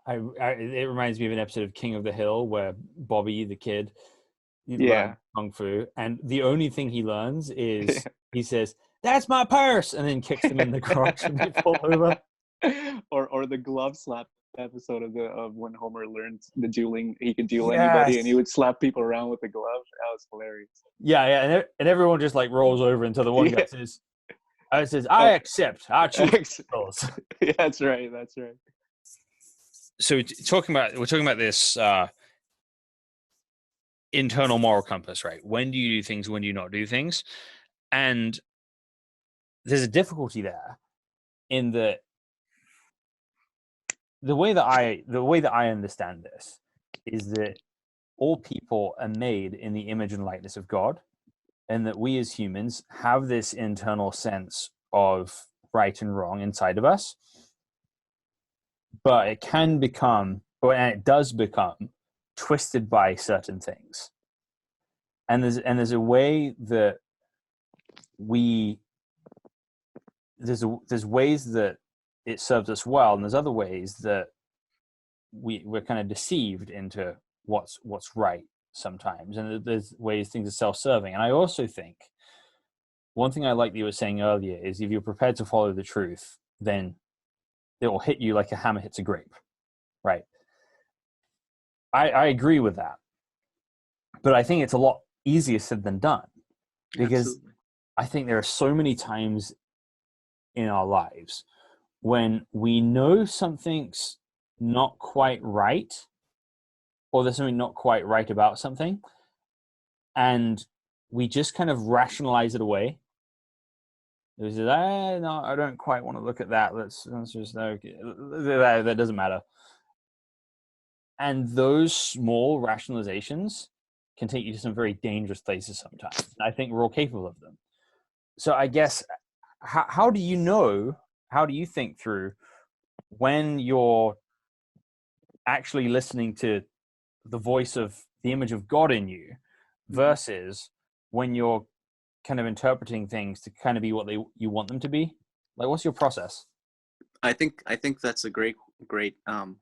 It reminds me of an episode of King of the Hill where Bobby the kid learns kung fu, and the only thing he learns is he says, "That's my purse," and then kicks them in the crotch and they fall over. Or the glove slap episode of when Homer learned the dueling, he could duel anybody, and he would slap people around with the glove. That was hilarious. Yeah, and everyone just like rolls over until the one guy says, "I accept. I choose." Yeah, that's right. So we're talking about this internal moral compass, right? When do you do things? When do you not do things? And there's a difficulty there in the way that I understand this is that all people are made in the image and likeness of God, and that we as humans have this internal sense of right and wrong inside of us. But it can become, and it does become, twisted by certain things. And there's a way that there's ways that it serves us well, and there's other ways that we're kind of deceived into what's right sometimes, and there's ways things are self-serving. And I also think one thing I like that you were saying earlier is if you're prepared to follow the truth, then it will hit you like a hammer hits a grape, right? I agree with that, but I think it's a lot easier said than done, because Absolutely. I think there are so many times in our lives when we know something's not quite right, or there's something not quite right about something, and we just kind of rationalize it away. We say, no, I don't quite want to look at that. Let's just, okay. That doesn't matter. And those small rationalizations can take you to some very dangerous places sometimes. I think we're all capable of them. So I guess, how do you think through when you're actually listening to the voice of the image of God in you versus when you're kind of interpreting things to kind of be what you want them to be? Like, what's your process? I think that's a great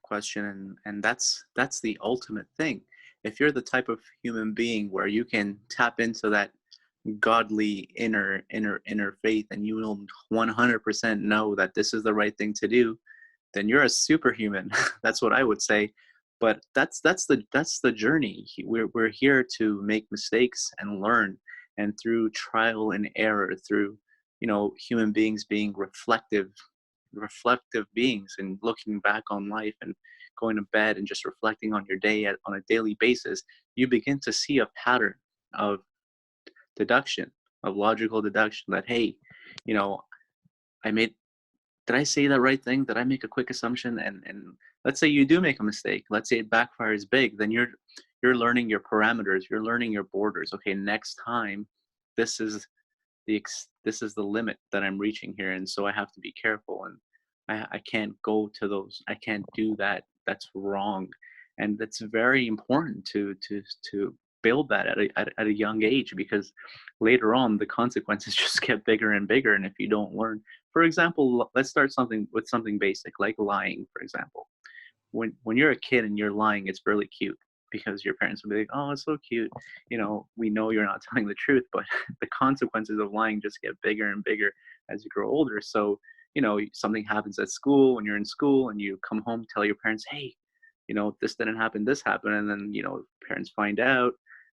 question, and that's the ultimate thing. If you're the type of human being where you can tap into that godly inner faith, and you will 100% know that this is the right thing to do, then you're a superhuman. That's what I would say. But that's the journey. We're here to make mistakes and learn, and through trial and error, through human beings being reflective beings, and looking back on life and going to bed and just reflecting on your day on a daily basis, you begin to see a pattern of deduction, of logical deduction, that, hey, did I say the right thing? Did I make a quick assumption? And let's say you do make a mistake. Let's say it backfires big. Then you're learning your parameters. You're learning your borders. Okay, next time, this is the limit that I'm reaching here, and so I have to be careful. And I can't go to those. I can't do that. That's wrong. And that's very important to build that at a young age, because later on the consequences just get bigger and bigger. And if you don't learn, for example, let's start with something basic like lying. For example, when you're a kid and you're lying, it's really cute, because your parents will be like, oh, it's so cute, we know you're not telling the truth. But the consequences of lying just get bigger and bigger as you grow older. So something happens at school, when you're in school, and you come home, tell your parents, hey, this didn't happen, this happened. And then parents find out,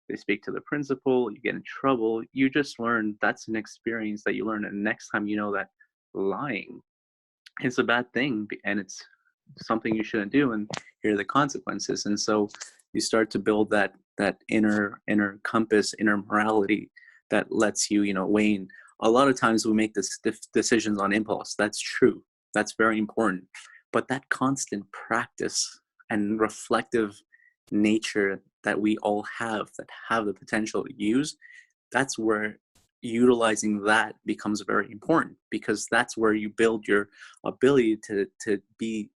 they speak to the principal, you get in trouble. You just learn, that's an experience that you learn. And next time that lying is a bad thing, and it's something you shouldn't do, and here are the consequences. And so you start to build that inner compass, inner morality that lets you Wayne, a lot of times we make decisions on impulse. That's true, that's very important. But that constant practice and reflective nature that we all have, that have the potential to use, that's where utilizing that becomes very important, because that's where you build your ability to be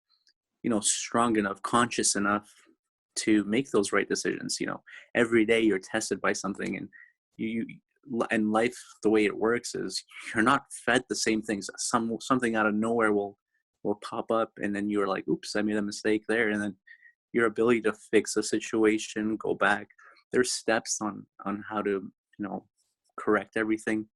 strong enough, conscious enough to make those right decisions. Every day you're tested by something, and and life, the way it works is you're not fed the same things. Something out of nowhere will pop up, and then you're like, oops, I made a mistake there. And then your ability to fix a situation, go back, there's steps on how to correct everything.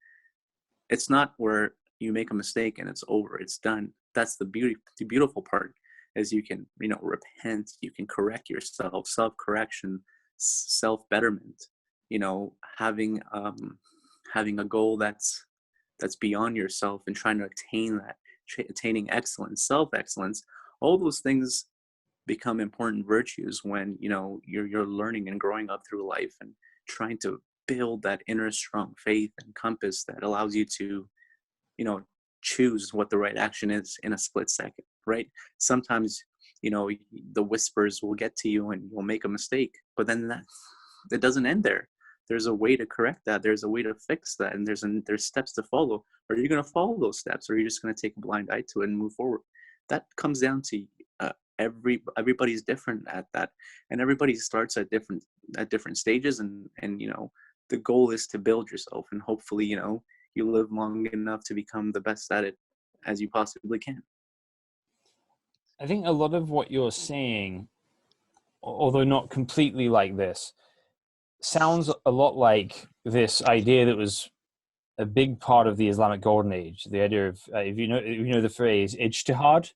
It's not where you make a mistake and it's over, it's done. That's the beautiful part, is you can repent, you can correct yourself, self-correction, self-betterment, having a goal that's beyond yourself, and trying to attain that, attaining excellence, self-excellence. All those things become important virtues when you're learning and growing up through life, and trying to build that inner strong faith and compass that allows you to choose what the right action is in a split second, right? Sometimes the whispers will get to you and you'll make a mistake, but then it doesn't end there. There's a way to correct that, there's a way to fix that, and there's steps to follow. Are you going to follow those steps, or are you just going to take a blind eye to it and move forward? That comes down to everybody's different at that, and everybody starts at different stages, and the goal is to build yourself, and hopefully you live long enough to become the best at it as you possibly can. I think a lot of what you're saying, although not completely like this, sounds a lot like this idea that was a big part of the Islamic Golden Age. The idea of, if you know the phrase ijtihad.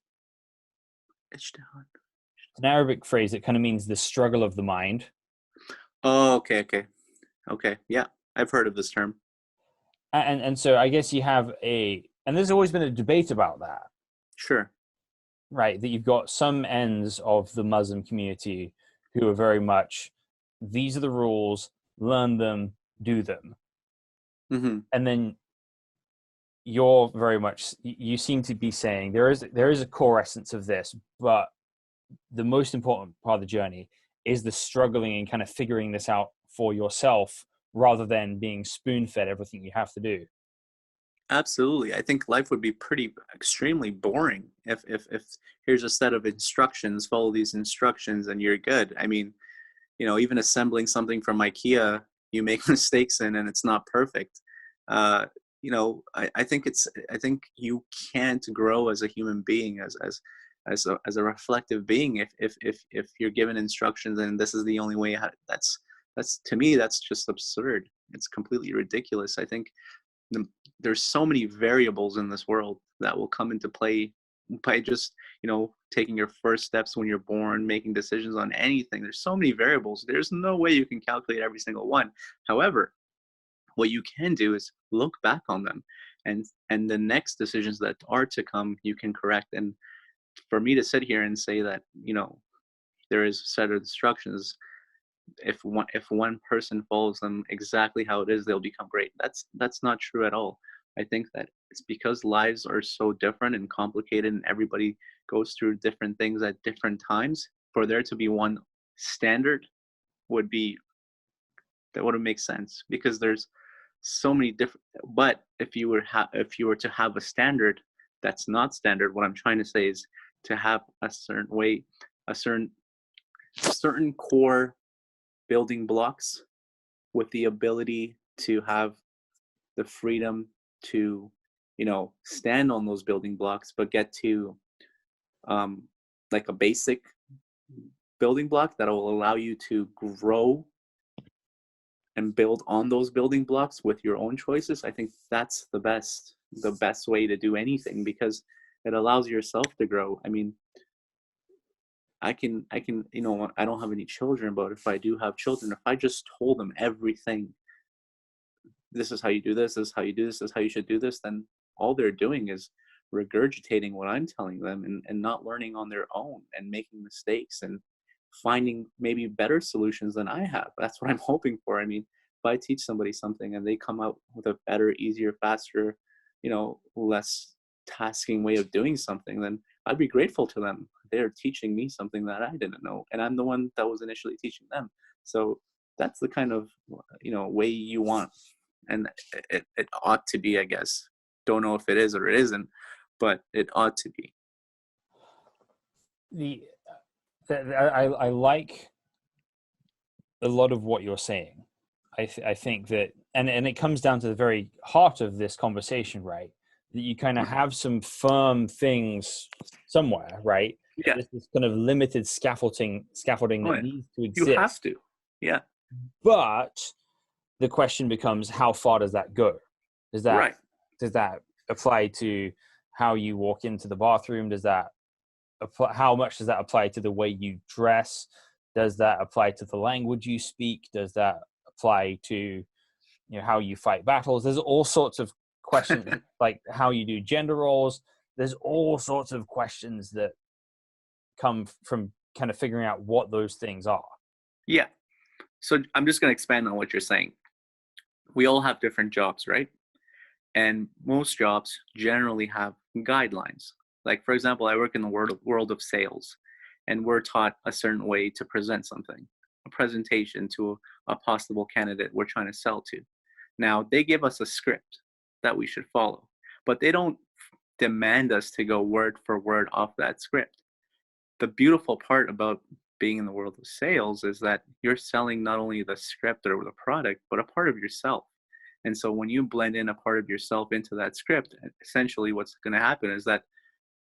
Ijtihad. It's an Arabic phrase that kind of means the struggle of the mind. Oh, okay. Yeah, I've heard of this term. And so I guess you have and there's always been a debate about that. Sure. Right, that you've got some ends of the Muslim community who are very much, these are the rules, learn them, do them. Mm-hmm. And then you're very much, you seem to be saying there is a core essence of this, but the most important part of the journey is the struggling and kind of figuring this out for yourself, rather than being spoon-fed everything you have to do. Absolutely. I think life would be extremely boring if here's a set of instructions, follow these instructions and you're good. I mean, even assembling something from IKEA, you make mistakes in, and it's not perfect. I think you can't grow as a human being, as a reflective being, if you're given instructions and this is the only way. That's to me, that's just absurd. It's completely ridiculous. I think there's so many variables in this world that will come into play by just taking your first steps when you're born, making decisions on anything. There's so many variables. There's no way you can calculate every single one. However, what you can do is look back on them, and the next decisions that are to come, you can correct. And for me to sit here and say that there is a set of instructions, if one person follows them exactly how it is, they'll become great. That's not true at all. I think that it's because lives are so different and complicated, and everybody goes through different things at different times. For there to be one standard wouldn't make sense, because there's so many different. But if you were to have a standard that's not standard, what I'm trying to say is to have a certain way, a certain core building blocks with the ability to have the freedom to stand on those building blocks, but get to like a basic building block that will allow you to grow and build on those building blocks with your own choices. I think that's the best way to do anything, because it allows yourself to grow. I mean, I can, I don't have any children, but if I do have children, if I just told them everything, this is how you do this, this is how you do this is how you should do this, then all they're doing is regurgitating what I'm telling them, and not learning on their own, and making mistakes and finding maybe better solutions than I have. That's what I'm hoping for. I mean, if I teach somebody something and they come out with a better, easier, faster, less tasking way of doing something, then I'd be grateful to them. They're teaching me something that I didn't know, and I'm the one that was initially teaching them. So that's the kind of way you want, and it ought to be, I guess. Don't know if it is or it isn't, but it ought to be. I like a lot of what you're saying. I think that, and it comes down to the very heart of this conversation, right? That you kind of have some firm things somewhere, right? Yeah. There's this kind of limited scaffolding that needs to exist. You have to. Yeah. But the question becomes, how far does that go? Does that apply to how you walk into the bathroom? Does that apply, how much does that apply to the way you dress? Does that apply to the language you speak? Does that apply to how you fight battles? There's all sorts of questions like how you do gender roles. There's all sorts of questions that come from kind of figuring out what those things are. Yeah. So I'm just going to expand on what you're saying. We all have different jobs, right? And most jobs generally have guidelines. Like, for example, I work in the world of sales, and we're taught a certain way to present something, a presentation to a possible candidate we're trying to sell to. Now, they give us a script that we should follow, but they don't demand us to go word for word off that script. The beautiful part about being in the world of sales is that you're selling not only the script or the product, but a part of yourself. And so when you blend in a part of yourself into that script, essentially what's going to happen is that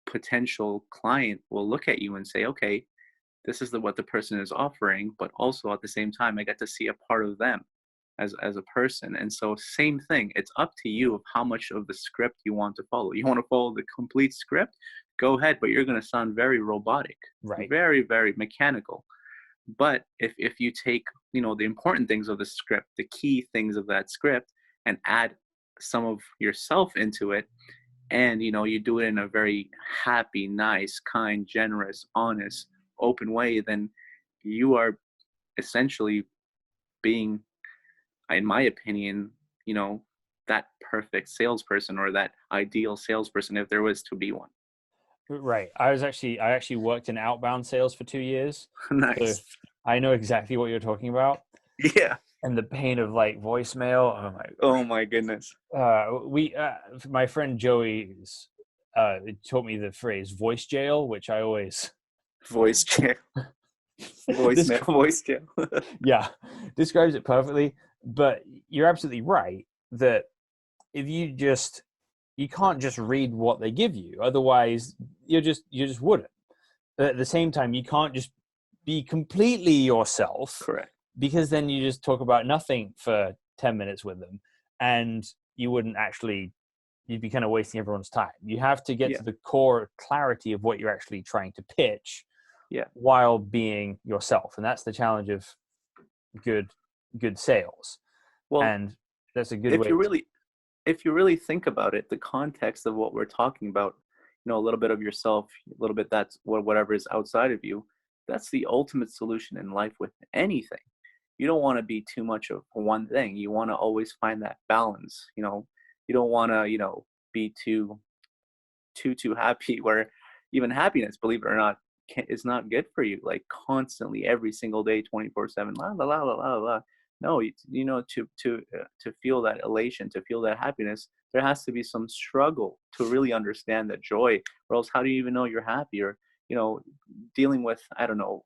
potential client will look at you and say, okay, this is what the person is offering, but also at the same time, I get to see a part of them as a person. And so same thing, it's up to you of how much of the script you want to follow. You want to follow the complete script, go ahead, but you're going to sound very robotic, right? Very, very mechanical. But if you take, the important things of the script, the key things of that script, and add some of yourself into it, and you do it in a very happy, nice, kind, generous, honest, open way, then you are essentially being, in my opinion, that perfect salesperson, or that ideal salesperson, if there was to be one. Right. I actually worked in outbound sales for 2 years. Nice. So I know exactly what you're talking about. Yeah. And the pain of like voicemail. Oh my goodness. My friend Joey taught me the phrase voice jail, which I always voice jail. Voice jail. Yeah, describes it perfectly. But you're absolutely right that if you can't just read what they give you, otherwise you just wouldn't. But at the same time, you can't just be completely yourself. Correct. Because then you just talk about nothing for 10 minutes with them, and you'd be kind of wasting everyone's time. You have to get to the core clarity of what you're actually trying to pitch while being yourself. And that's the challenge of good sales. Well, and that's a good way. If you really think about it, the context of what we're talking about, a little bit of yourself, a little bit that's whatever is outside of you, that's the ultimate solution in life with anything. You don't want to be too much of one thing. You want to always find that balance. You don't want to, be too happy, where even happiness, believe it or not, is not good for you. Like constantly, every single day, 24/7, la la la la la la. No, to feel that elation, to feel that happiness, there has to be some struggle to really understand that joy. Or else, how do you even know you're happy? Or dealing with, I don't know,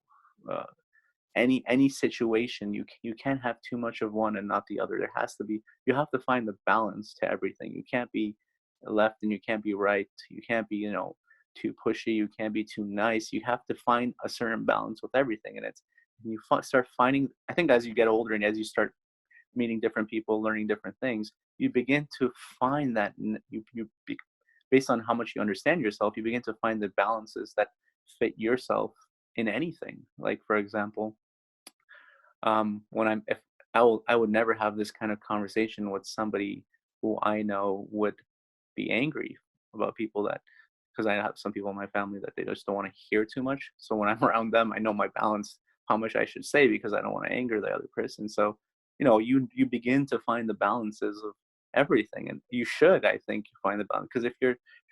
any situation, you can't have too much of one and not the other. You have to find the balance to everything. You can't be left and you can't be right. You can't be too pushy, you can't be too nice. You have to find a certain balance with everything. And you start finding, I think, as you get older and as you start meeting different people, learning different things, you begin to find that based on how much you understand yourself, you begin to find the balances that fit yourself in anything. Like, for example, I would never have this kind of conversation with somebody who I know would be angry about people, because I have some people in my family that they just don't want to hear too much. So when I'm around them, I know my balance, how much I should say, because I don't want to anger the other person. So, you begin to find the balances of everything, and you should, I think, find the balance. Because if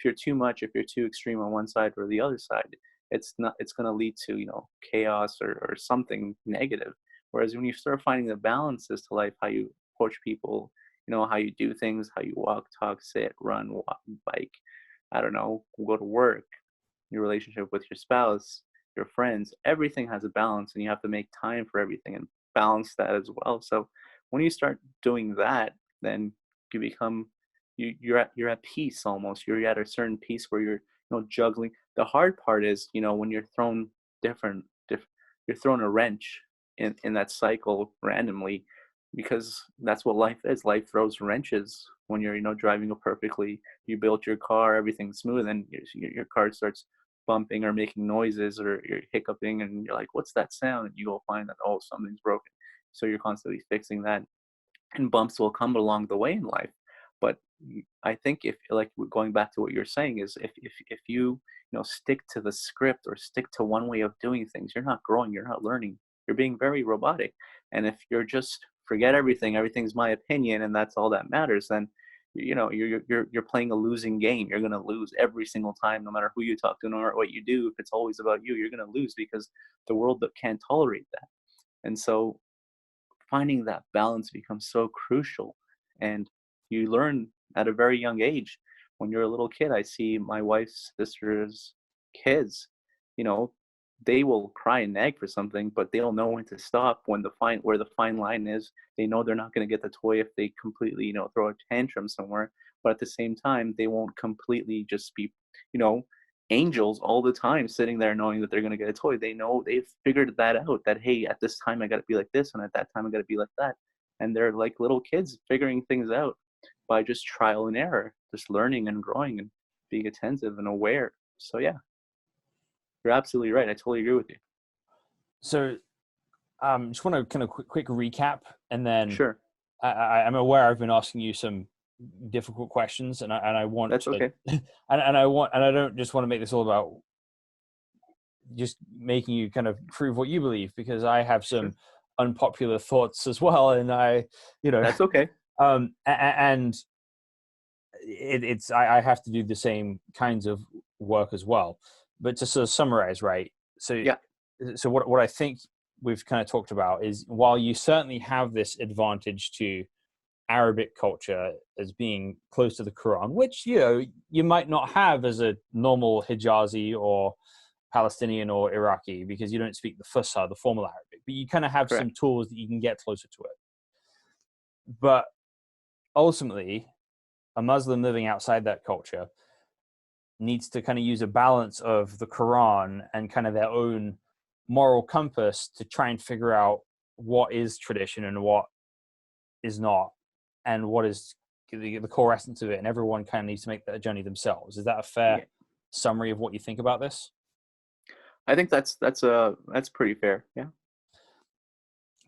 you're too much, if you're too extreme on one side or the other side, it's going to lead to chaos or something negative. Whereas when you start finding the balances to life, how you approach people, how you do things, how you walk, talk, sit, run, walk, bike, I don't know, go to work, your relationship with your spouse, your friends, everything has a balance, and you have to make time for everything. And balance that as well. So when you start doing that, then you become you're at peace almost. You're at a certain peace where you're juggling. The hard part is when you're thrown you're thrown a wrench in that cycle randomly, because that's what life is. Life throws wrenches when you're driving perfectly. You built your car, everything's smooth, and your car starts bumping or making noises, or you're hiccuping, and you're like, what's that sound? And you go find that, oh, something's broken. So you're constantly fixing that, and bumps will come along the way in life. But I think, if, like, going back to what you're saying, is if you stick to the script or stick to one way of doing things, you're not growing, you're not learning, you're being very robotic. And if you're just forget everything's my opinion and that's all that matters, then you're playing a losing game. You're going to lose every single time, no matter who you talk to, no matter what you do. If it's always about you, you're going to lose, because the world can't tolerate that. And so finding that balance becomes so crucial. And you learn at a very young age. When you're a little kid, I see my wife's sister's kids, they will cry and nag for something, but they'll know when to stop, where the fine line is. They know they're not going to get the toy if they completely, throw a tantrum somewhere. But at the same time, they won't completely just be, angels all the time, sitting there knowing that they're going to get a toy. They know, they've figured that out, that, hey, at this time I got to be like this, and at that time I got to be like that. And they're like little kids figuring things out by just trial and error, just learning and growing and being attentive and aware. So yeah, you're absolutely right. I totally agree with you. So just want to kind of quick recap, and then sure. I'm aware I've been asking you some difficult questions, and I want that's to, okay. and I don't just want to make this all about just making you kind of prove what you believe, because I have some unpopular thoughts as well, and that's okay. And I have to do the same kinds of work as well. But to sort of summarize, right? So yeah. So what I think we've kind of talked about is, while you certainly have this advantage to Arabic culture as being close to the Quran, which you might not have as a normal Hijazi or Palestinian or Iraqi, because you don't speak the Fusha, the formal Arabic, but you kind of have some tools that you can get closer to it. But ultimately, a Muslim living outside that culture needs to kind of use a balance of the Quran and kind of their own moral compass to try and figure out what is tradition and what is not, and what is the core essence of it. And everyone kind of needs to make that journey themselves. Is that a fair summary of what you think about this? I think that's pretty fair. Yeah.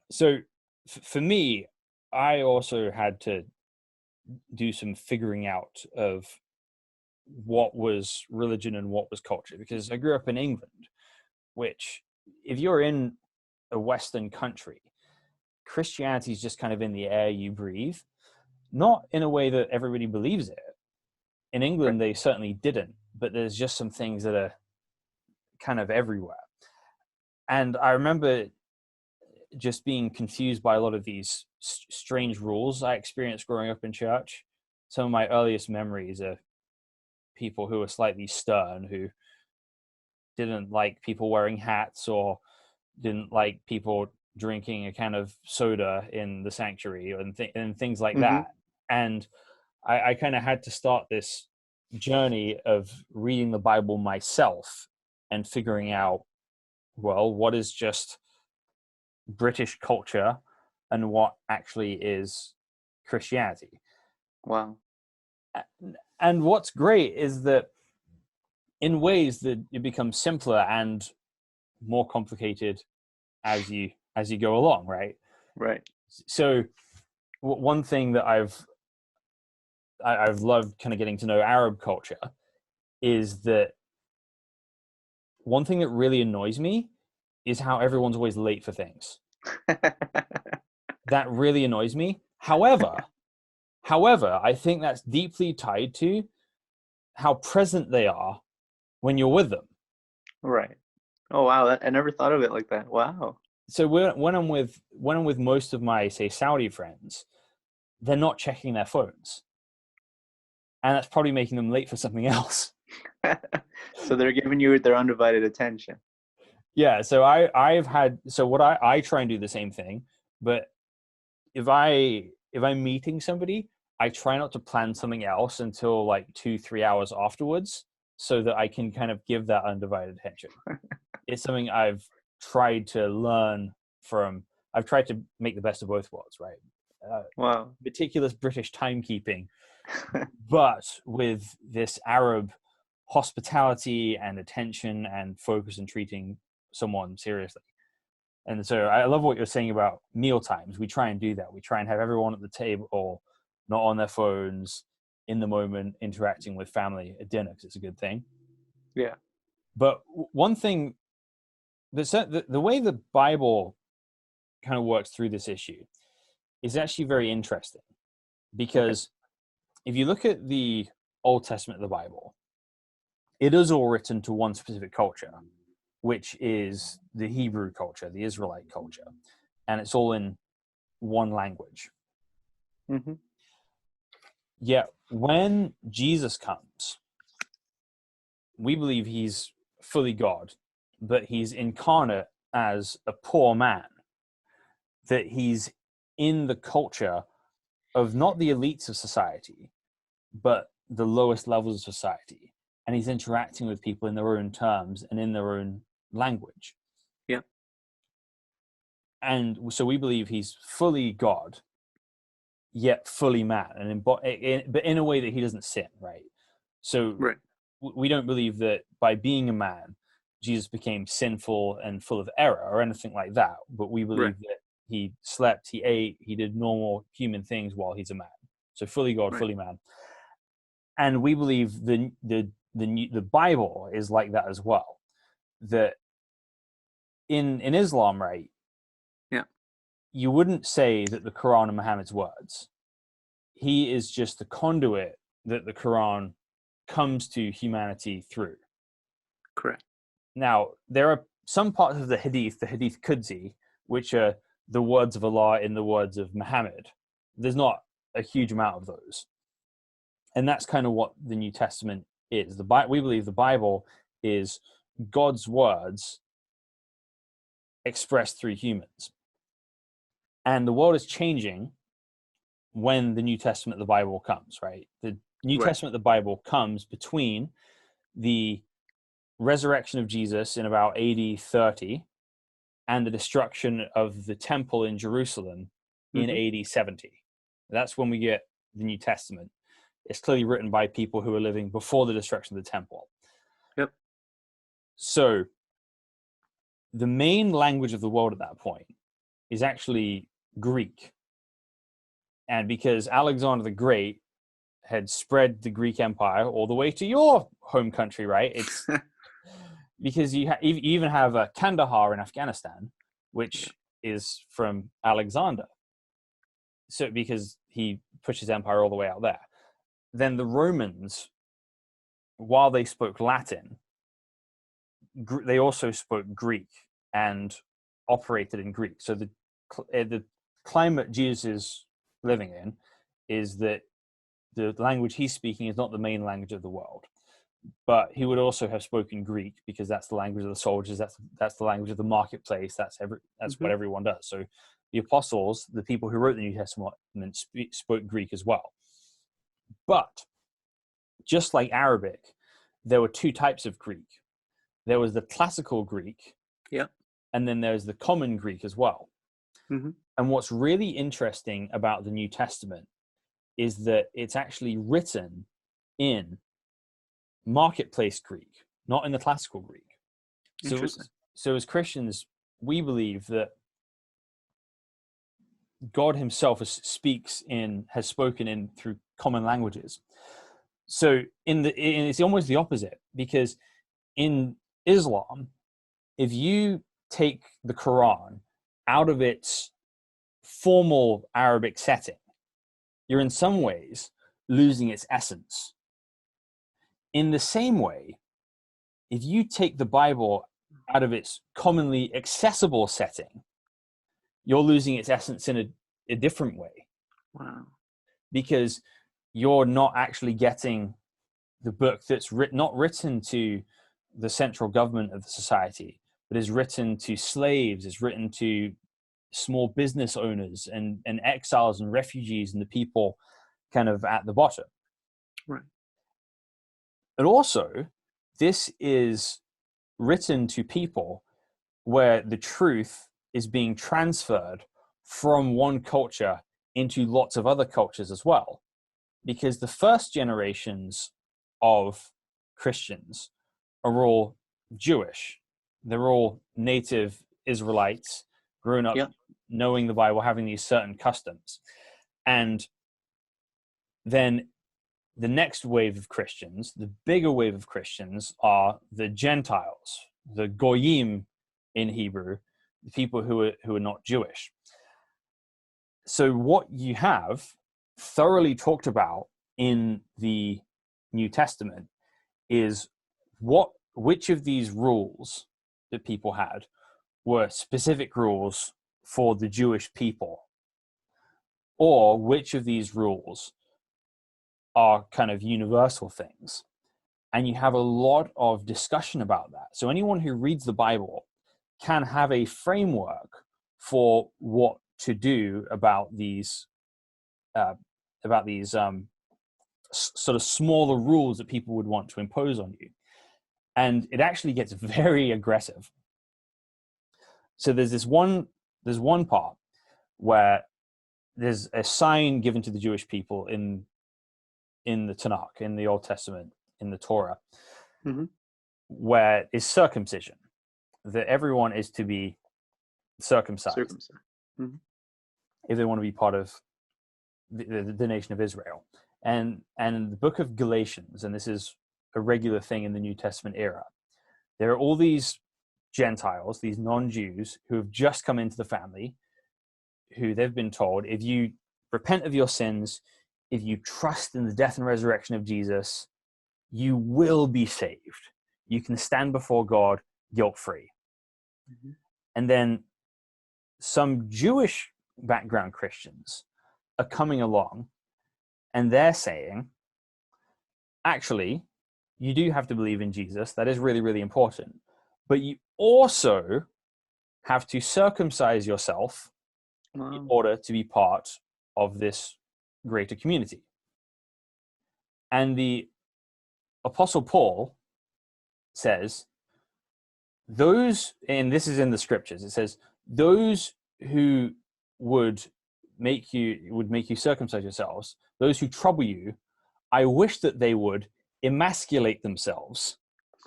So for me, I also had to do some figuring out of what was religion and what was culture, because I grew up in England, which, if you're in a Western country, Christianity is just kind of in the air you breathe, not in a way that everybody believes it. In England, they certainly didn't, but there's just some things that are kind of everywhere. And I remember just being confused by a lot of these strange rules I experienced growing up in church. Some of my earliest memories are people who were slightly stern, who didn't like people wearing hats, or didn't like people drinking a can of soda in the sanctuary, and things like that. And I kind of had to start this journey of reading the Bible myself and figuring out, well, what is just British culture and what actually is Christianity. Wow. And what's great is that in ways that it becomes simpler and more complicated as you go along, right? Right. So one thing that I've loved kind of getting to know Arab culture is that one thing that really annoys me is how everyone's always late for things. That really annoys me. However, I think that's deeply tied to how present they are when you're with them. Right. Oh wow, I never thought of it like that. Wow. So when I'm with most of my, say, Saudi friends, they're not checking their phones, and that's probably making them late for something else. So they're giving you their undivided attention. Yeah. So I try and do the same thing, But if I'm meeting somebody, I try not to plan something else until like 2-3 hours afterwards, so that I can kind of give that undivided attention. It's something I've tried to learn from. I've tried to make the best of both worlds, right? Wow. Meticulous British timekeeping, but with this Arab hospitality and attention and focus and treating someone seriously. And so I love what you're saying about meal times. We try and do that. We try and have everyone at the table, not on their phones, in the moment, interacting with family at dinner, because it's a good thing. Yeah. But one thing, the way the Bible kind of works through this issue is actually very interesting, because if you look at the Old Testament of the Bible, it is all written to one specific culture, which is the Hebrew culture, the Israelite culture, and it's all in one language. Mm-hmm. Yet when Jesus comes, we believe he's fully God, but he's incarnate as a poor man, that he's in the culture of not the elites of society, but the lowest levels of society. And he's interacting with people in their own terms and in their own language. Yeah. And so we believe he's fully God, yet fully man, and but in a way that he doesn't sin, right? So right. We don't believe that by being a man, Jesus became sinful and full of error or anything like that. But we believe that he slept, he ate, he did normal human things while he's a man. So fully God, fully man. And we believe the Bible is like that as well. That in Islam, right? Yeah. You wouldn't say that the Quran are Muhammad's words. He is just the conduit that the Quran comes to humanity through. Correct. Now, there are some parts of the Hadith Qudsi, which are the words of Allah in the words of Muhammad. There's not a huge amount of those. And that's kind of what the New Testament is. We believe the Bible is God's words expressed through humans. And the world is changing when the New Testament of the Bible comes, right? The New Testament of the Bible comes between the resurrection of Jesus in about AD 30 and the destruction of the temple in Jerusalem in AD 70. That's when we get the New Testament. It's clearly written by people who were living before the destruction of the temple. Yep. So the main language of the world at that point is actually Greek. And because Alexander the Great had spread the Greek Empire all the way to your home country, right? It's because you even have Kandahar in Afghanistan, which is from Alexander. So because he pushed his empire all the way out there. Then the Romans, while they spoke Latin, they also spoke Greek and operated in Greek. So the climate Jesus is living in is that the language he's speaking is not the main language of the world. But he would also have spoken Greek because that's the language of the soldiers. That's the language of the marketplace. That's what everyone does. So the apostles, the people who wrote the New Testament, spoke Greek as well. But just like Arabic, there were two types of Greek. There was the classical Greek, and then there's the common Greek as well. Mm-hmm. And what's really interesting about the New Testament is that it's actually written in marketplace Greek, not in the classical Greek. So as Christians, we believe that God himself has spoken in through common languages. So it's almost the opposite, because in Islam, if you take the Quran out of its formal Arabic setting, you're in some ways losing its essence. In the same way, if you take the Bible out of its commonly accessible setting, you're losing its essence in a different way. Wow. Because you're not actually getting the book that's not written to the central government of the society, but is written to slaves, is written to small business owners and exiles and refugees and the people kind of at the bottom. Right. And also, this is written to people where the truth is being transferred from one culture into lots of other cultures as well. Because the first generations of Christians are all Jewish. They're all native Israelites, grown up knowing the Bible, having these certain customs. And then the next wave of Christians, the bigger wave of Christians, are the Gentiles, the Goyim in Hebrew, the people who are not Jewish. So what you have thoroughly talked about in the New Testament is which of these rules that people had were specific rules for the Jewish people, or which of these rules are kind of universal things. And you have a lot of discussion about that. So anyone who reads the Bible can have a framework for what to do about these sort of smaller rules that people would want to impose on you. And it actually gets very aggressive. So there's one part where there's a sign given to the Jewish people in the Tanakh, in the Old Testament, in the Torah, where is circumcision, that everyone is to be circumcised. If they want to be part of the nation of Israel. And the book of Galatians, and this is a regular thing in the New Testament era, there are all these Gentiles, these non-Jews, who have just come into the family, who they've been told, if you repent of your sins, if you trust in the death and resurrection of Jesus, you will be saved. You can stand before God guilt-free. And then some Jewish background Christians are coming along and they're saying, actually, you do have to believe in Jesus. That is really, really important. But you also have to circumcise yourself in order to be part of this greater community. And the Apostle Paul says, those, and this is in the scriptures, it says, those who would make you circumcise yourselves, those who trouble you, I wish that they would emasculate themselves.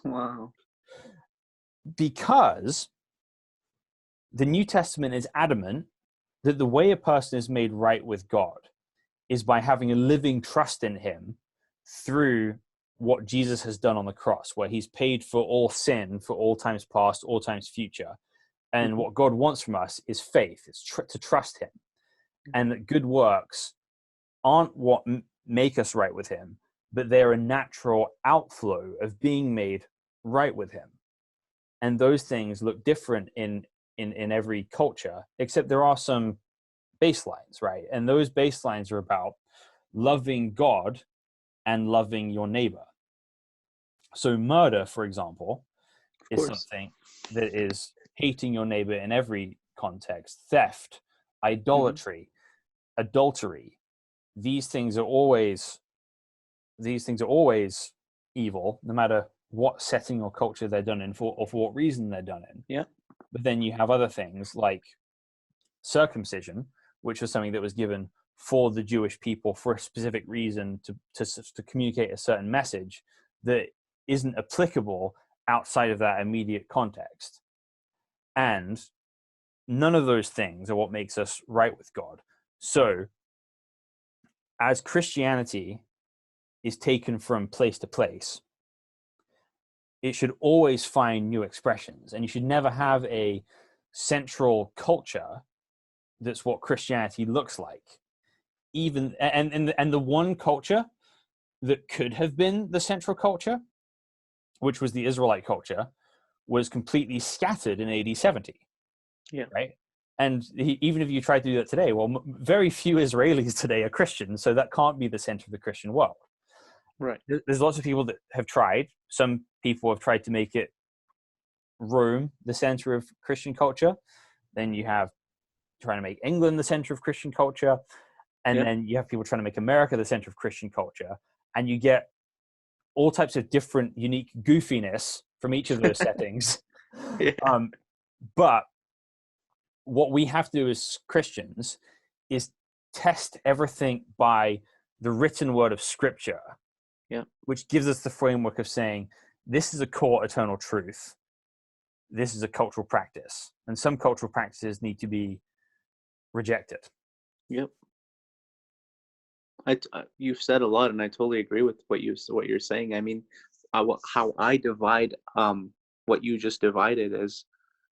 Wow. Because the New Testament is adamant that the way a person is made right with God is by having a living trust in him through what Jesus has done on the cross, where he's paid for all sin, for all times past, all times future. And what God wants from us is faith, it's to trust him. And that good works aren't what make us right with him, but they're a natural outflow of being made right with him. And those things look different in every culture, except there are some baselines, right? And those baselines are about loving God and loving your neighbor. So murder, for example, is something that is hating your neighbor in every context. Theft, idolatry, adultery. These things are always evil, no matter what setting or culture they're done in or for what reason they're done in. Yeah. But then you have other things like circumcision, which was something that was given for the Jewish people for a specific reason to communicate a certain message that isn't applicable outside of that immediate context. And none of those things are what makes us right with God. So as Christianity is taken from place to place, it should always find new expressions, and you should never have a central culture that's what Christianity looks like. Even and the one culture that could have been the central culture, which was the Israelite culture, was completely scattered in AD 70. Yeah. Right. And even if you try to do that today, well, very few Israelis today are Christians, so that can't be the center of the Christian world. Right. There's lots of people that have tried. Some people have tried to make it Rome the center of Christian culture. Then you have trying to make England the center of Christian culture, and then you have people trying to make America the center of Christian culture, and you get all types of different unique goofiness from each of those settings. But what we have to do as Christians is test everything by the written word of Scripture, which gives us the framework of saying, this is a core eternal truth. This is a cultural practice. And some cultural practices need to be rejected. Yep. You've said a lot, and I totally agree with what you're saying. I mean, how I divide what you just divided is,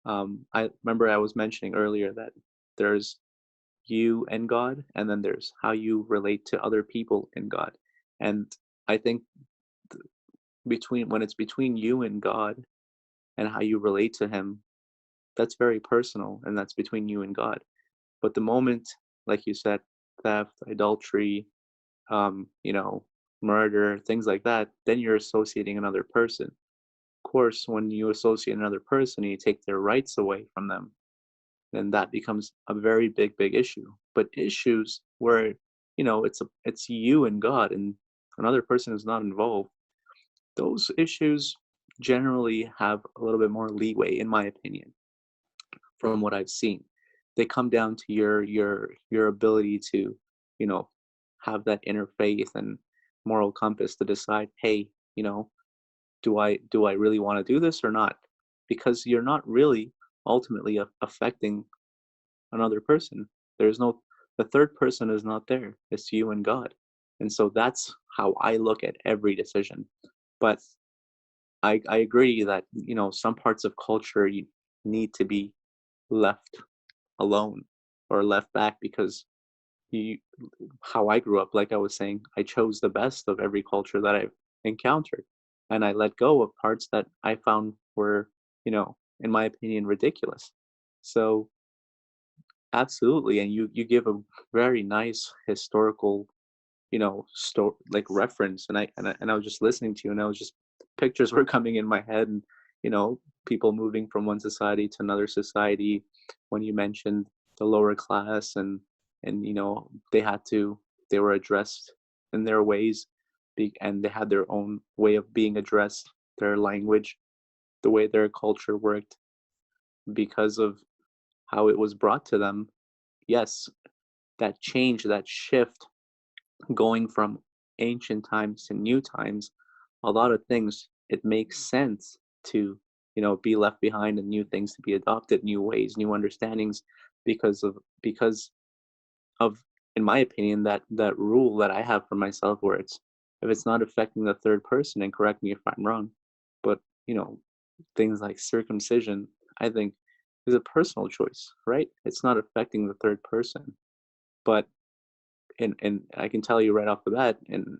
I remember I was mentioning earlier that there's you and God, and then there's how you relate to other people in God. And I think when it's between you and God and how you relate to him, that's very personal, and that's between you and God. But the moment, like you said, theft, adultery, murder, things like that, then you're associating another person. Of course, when you associate another person and you take their rights away from them, then that becomes a very big issue. But issues where it's you and God and another person is not involved, those issues generally have a little bit more leeway, in my opinion, from what I've seen. They come down to your ability to have that inner faith and moral compass to decide, hey, do I really want to do this or not? Because you're not really ultimately affecting another person. The third person is not there. It's you and God. And so that's how I look at every decision. But I agree that some parts of culture you need to be left alone or left back, because how I grew up, like I was saying, I chose the best of every culture that I've encountered, and I let go of parts that I found were, in my opinion, ridiculous. So absolutely. And you give a very nice historical, like reference, and I was just listening to you, and I was just, pictures were coming in my head, and people moving from one society to another society. When you mentioned the lower class, and they were addressed in their ways, and they had their own way of being addressed, their language, the way their culture worked, because of how it was brought to them. Yes, that change, that shift, going from ancient times to new times, a lot of things, it makes sense to be left behind, and new things to be adopted, new ways, new understandings, because of, in my opinion, that rule that I have for myself, where if it's not affecting the third person, and correct me if I'm wrong, but things like circumcision, I think, is a personal choice, right? It's not affecting the third person. But and I can tell you right off the bat, and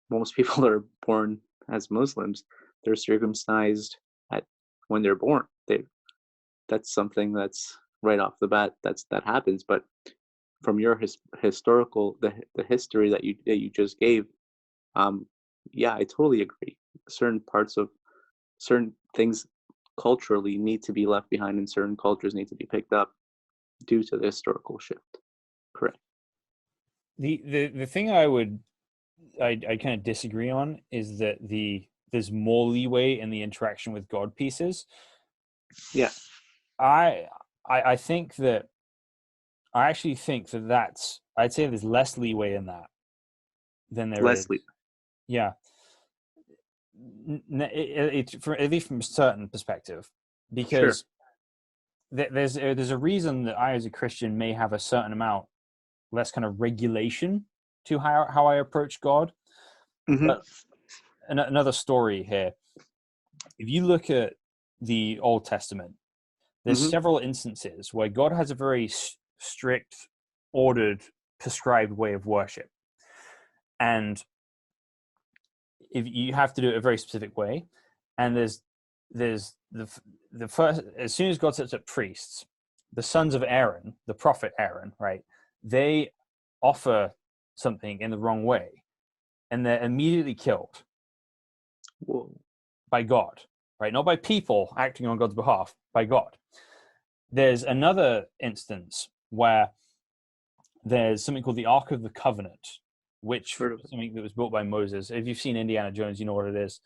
most people that are born as Muslims, they're circumcised when they're born. That's something that's right off the bat, that happens. But from your historical, the history that you just gave, yeah, I totally agree. Certain things culturally need to be left behind, and certain cultures need to be picked up due to the historical shift. Correct. The thing I kind of disagree on is that there's more leeway in the interaction with God pieces. Yeah. I think that, I actually think that I'd say there's less leeway in that than there is. Yeah. It's at least from a certain perspective, because there's a reason that I, as a Christian, may have a certain amount less kind of regulation to how I approach God. Mm-hmm. But another story here. If you look at the Old Testament, there's several instances where God has a very strict, ordered, prescribed way of worship, and if you have to do it a very specific way. And there's the first, as soon as God sets up priests, the sons of Aaron, the prophet Aaron, right, they offer something in the wrong way, and they're immediately killed. Whoa. By God, right? Not by people acting on God's behalf, by God. There's another instance where there's something called the Ark of the Covenant, which was something that was built by Moses. If you've seen Indiana Jones, you know what it is.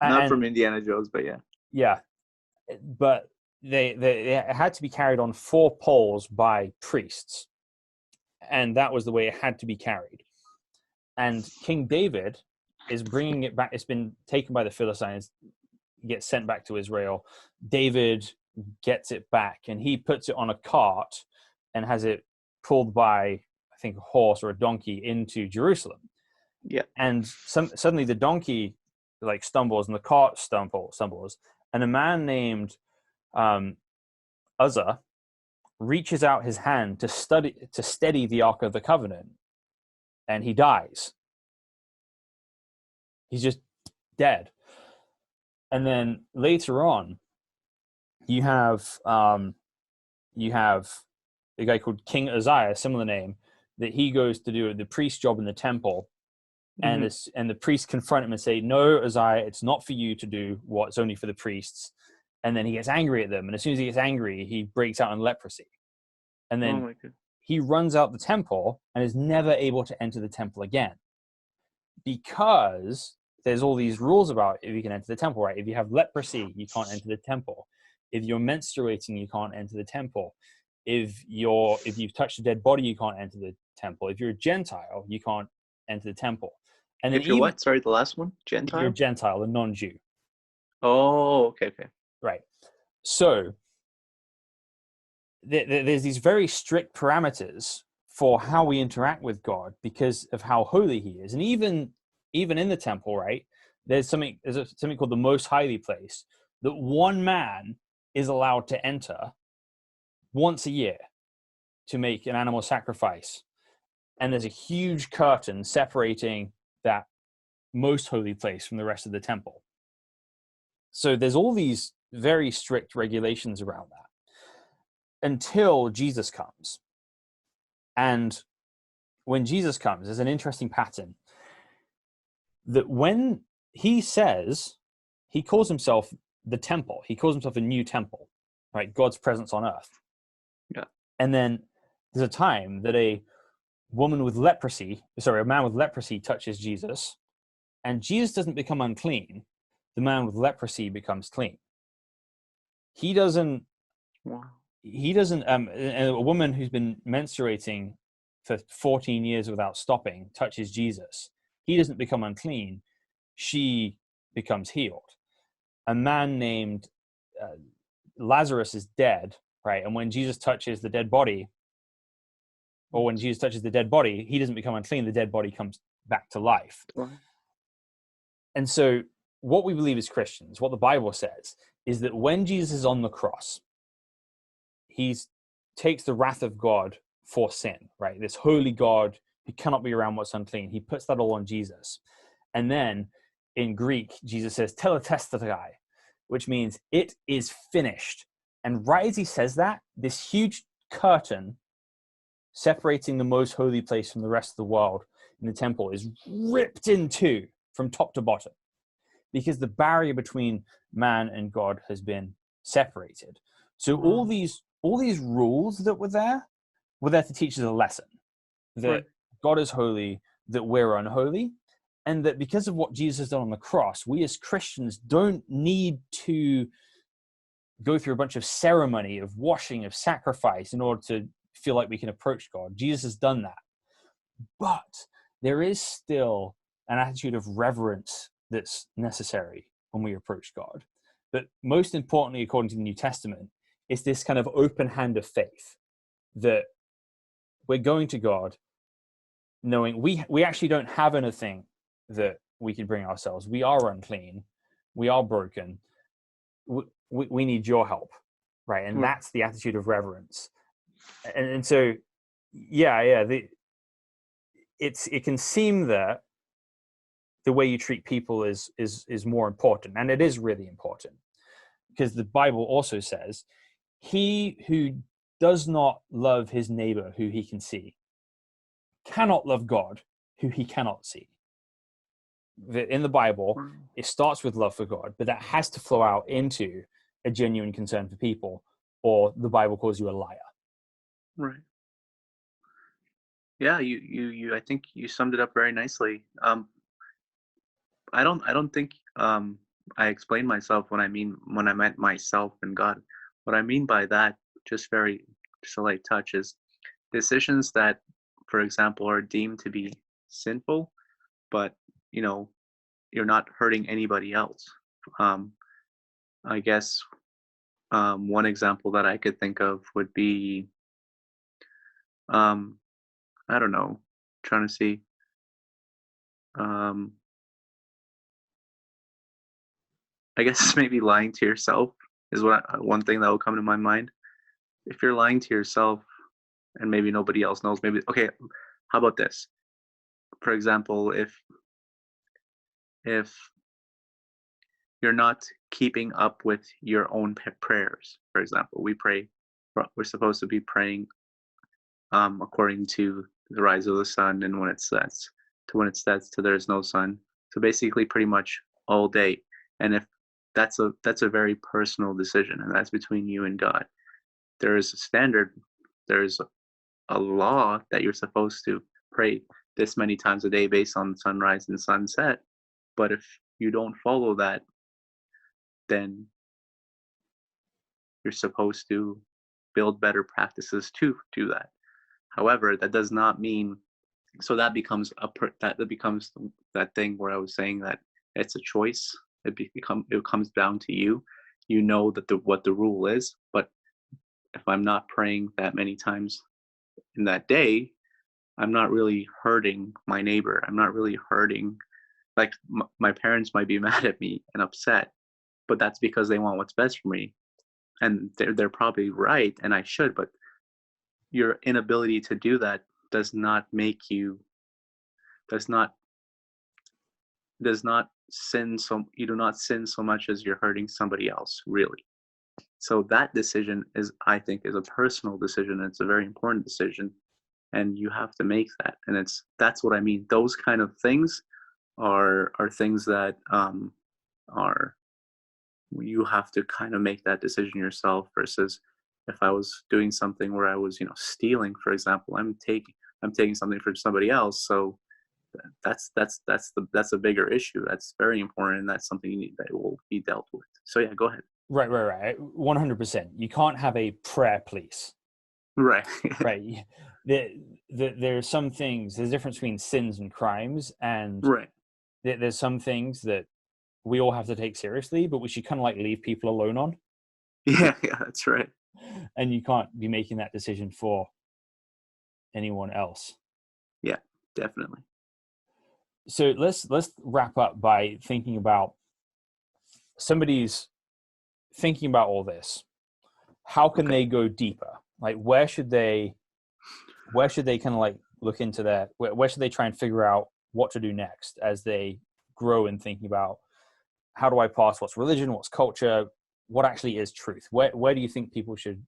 Not from Indiana Jones, but yeah. Yeah, but they had to be carried on 4 poles by priests, and that was the way it had to be carried. And King David is bringing it back. It's been taken by the Philistines, gets sent back to Israel. David gets it back, and he puts it on a cart and has it pulled by, I think, a horse or a donkey into Jerusalem. Yeah. And suddenly the donkey like stumbles and the cart stumbles, and a man named Uzzah reaches out his hand to steady the Ark of the Covenant, and he dies. He's just dead. And then later on, you have a guy called King Uzziah, similar name, that he goes to do the priest job in the temple, and the priests confront him and say, "No, Uzziah, it's not for you to do what's only for the priests." And then he gets angry at them, and as soon as he gets angry, he breaks out in leprosy. And then he runs out the temple and is never able to enter the temple again, because there's all these rules about if you can enter the temple, right? If you have leprosy, you can't enter the temple. If you're menstruating, you can't enter the temple. If you've touched a dead body, you can't enter the temple. If you're a Gentile, you can't enter the temple. And if you're what? Sorry, the last one? Gentile? If you're a Gentile, a non-Jew. Oh, okay. Right. So there's these very strict parameters for how we interact with God because of how holy he is. And even in the temple, right, there's something called the most holy place that one man is allowed to enter once a year to make an animal sacrifice. And there's a huge curtain separating that most holy place from the rest of the temple. So there's all these very strict regulations around that until Jesus comes. And when Jesus comes, there's an interesting pattern that when he says, he calls himself the temple, he calls himself a new temple, right? God's presence on earth. Yeah. And then there's a time that a man with leprosy touches Jesus, and Jesus doesn't become unclean. The man with leprosy becomes clean. He doesn't, a woman who's been menstruating for 14 years without stopping touches Jesus. He doesn't become unclean. She becomes healed. A man named Lazarus is dead, right? And when Jesus touches the dead body, he doesn't become unclean. The dead body comes back to life. Right. And so what we believe as Christians, what the Bible says, is that when Jesus is on the cross, he takes the wrath of God for sin, right? This holy God who cannot be around what's unclean. He puts that all on Jesus. And then in Greek, Jesus says, tetelestai, which means it is finished. And right as he says that, this huge curtain separating the most holy place from the rest of the world in the temple is ripped in two from top to bottom, because the barrier between man and God has been separated. So all these rules that were there to teach us a lesson that God is holy, that we're unholy, and that because of what Jesus has done on the cross, we as Christians don't need to go through a bunch of ceremony of washing, of sacrifice in order to feel like we can approach God. Jesus has done that. But there is still an attitude of reverence that's necessary when we approach God. But most importantly, according to the New Testament, it's this kind of open hand of faith that we're going to God knowing we actually don't have anything that we can bring ourselves. We are unclean. We are broken. We need your help, right? And that's the attitude of reverence. And so, it can seem that the way you treat people is more important, and it is really important, because the Bible also says, he who does not love his neighbor who he can see cannot love God who he cannot see. In the Bible, it starts with love for God, but that has to flow out into a genuine concern for people, or the Bible calls you a liar. Right. Yeah, I think you summed it up very nicely. I don't think I explained myself when I meant myself and God. What I mean by that, just a light touch, is decisions that, for example, are deemed to be sinful, but you know, you're not hurting anybody else. Um, I guess one example that I could think of would be, um, I don't know, trying to see. Um, I guess maybe lying to yourself is one thing that will come to my mind. If you're lying to yourself and maybe nobody else knows, maybe okay. How about this? For example, if you're not keeping up with your own prayers, for example, we're supposed to be praying according to the rise of the sun and when it sets, to when it sets to there's no sun. So basically, pretty much all day. And if that's a very personal decision, and that's between you and God. There is a standard. There's a law that you're supposed to pray this many times a day based on sunrise and sunset. But if you don't follow that, then you're supposed to build better practices to do that. However, that does not mean, so that becomes that becomes that thing where I was saying that it's a choice. It comes down to you. You know that what the rule is, but if I'm not praying that many times in that day, I'm not really hurting my neighbor. I'm not really hurting, like my parents might be mad at me and upset, but that's because they want what's best for me, and they're probably right, and I should. But your inability to do that does not make you does not does not sin so you do not sin so much as you're hurting somebody else, really. So that decision I think is a personal decision. It's a very important decision, and you have to make that. And that's what I mean. Those kind of things are things that are you have to kind of make that decision yourself, versus if I was doing something where I was, stealing, for example. I'm taking something from somebody else. So that's a bigger issue. That's very important, and that's something that will be dealt with. So yeah, go ahead. Right. 100%. You can't have a prayer police. Right. Right. There's some things, there's a difference between sins and crimes, and right. There's some things that we all have to take seriously, but we should kind of like leave people alone on. Yeah, that's right. And you can't be making that decision for anyone else. Yeah, definitely. So let's wrap up by thinking about somebody's thinking about all this. How can they go deeper? Like, where should they kind of like look into that? Where should they try and figure out what to do next as they grow in thinking about how do I pass what's religion, what's culture, what actually is truth? Where do you think people should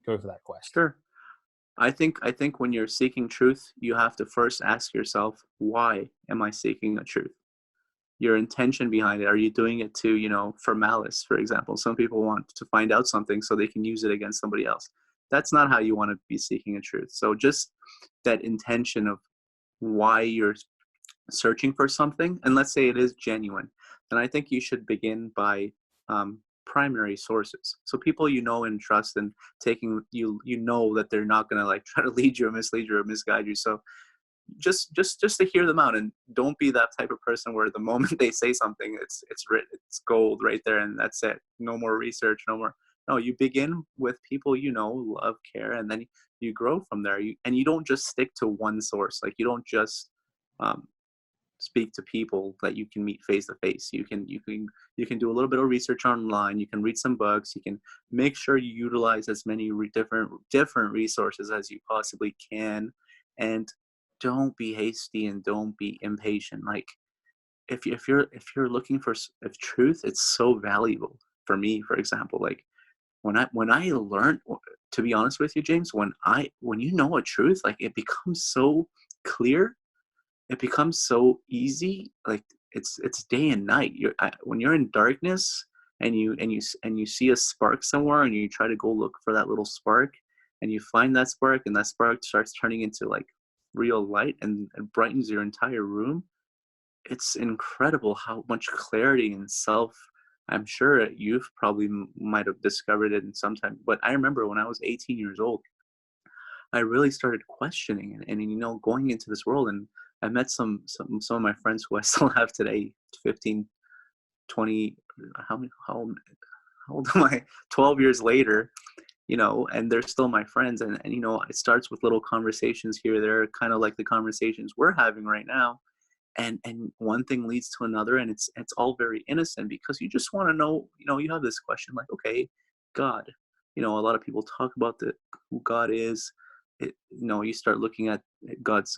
go for that quest? Sure. I think when you're seeking truth, you have to first ask yourself, why am I seeking a truth? Your intention behind it. Are you doing it to, for malice, for example? Some people want to find out something so they can use it against somebody else. That's not how you want to be seeking a truth. So just that intention of why you're searching for something, and let's say it is genuine, then I think you should begin by primary sources. So people you know and trust, and taking you know that they're not going to like try to lead you or mislead you or misguide you. So just to hear them out, and don't be that type of person where the moment they say something, it's gold right there and that's it. No more research, no more. No, you begin with people love, care, and then you grow from there. And you don't just stick to one source. Like, you don't just speak to people that you can meet face to face. You can do a little bit of research online. You can read some books. You can make sure you utilize as many different resources as you possibly can, and don't be hasty and don't be impatient. Like, if you're looking for truth, it's so valuable. For me, for example, like when I learned, to be honest with you, James, when you know a truth, like, it becomes so clear. It becomes so easy. Like, it's day and night. When you're in darkness and you see a spark somewhere and you try to go look for that little spark, and you find that spark, and that spark starts turning into like real light, and it brightens your entire room. It's incredible how much clarity and self. I'm sure you've probably might have discovered it in some time, but I remember when I was 18 years old, I really started questioning and you know, going into this world. And I met some of my friends who I still have today, 15, 20, how old am I? 12 years later, you know, and they're still my friends. And you know, it starts with little conversations here, there, kind of like the conversations we're having right now. And one thing leads to another, and it's all very innocent, because you just want to know, you know, you have this question like, okay, God, you know, a lot of people talk about who God is. You know, you start looking at God's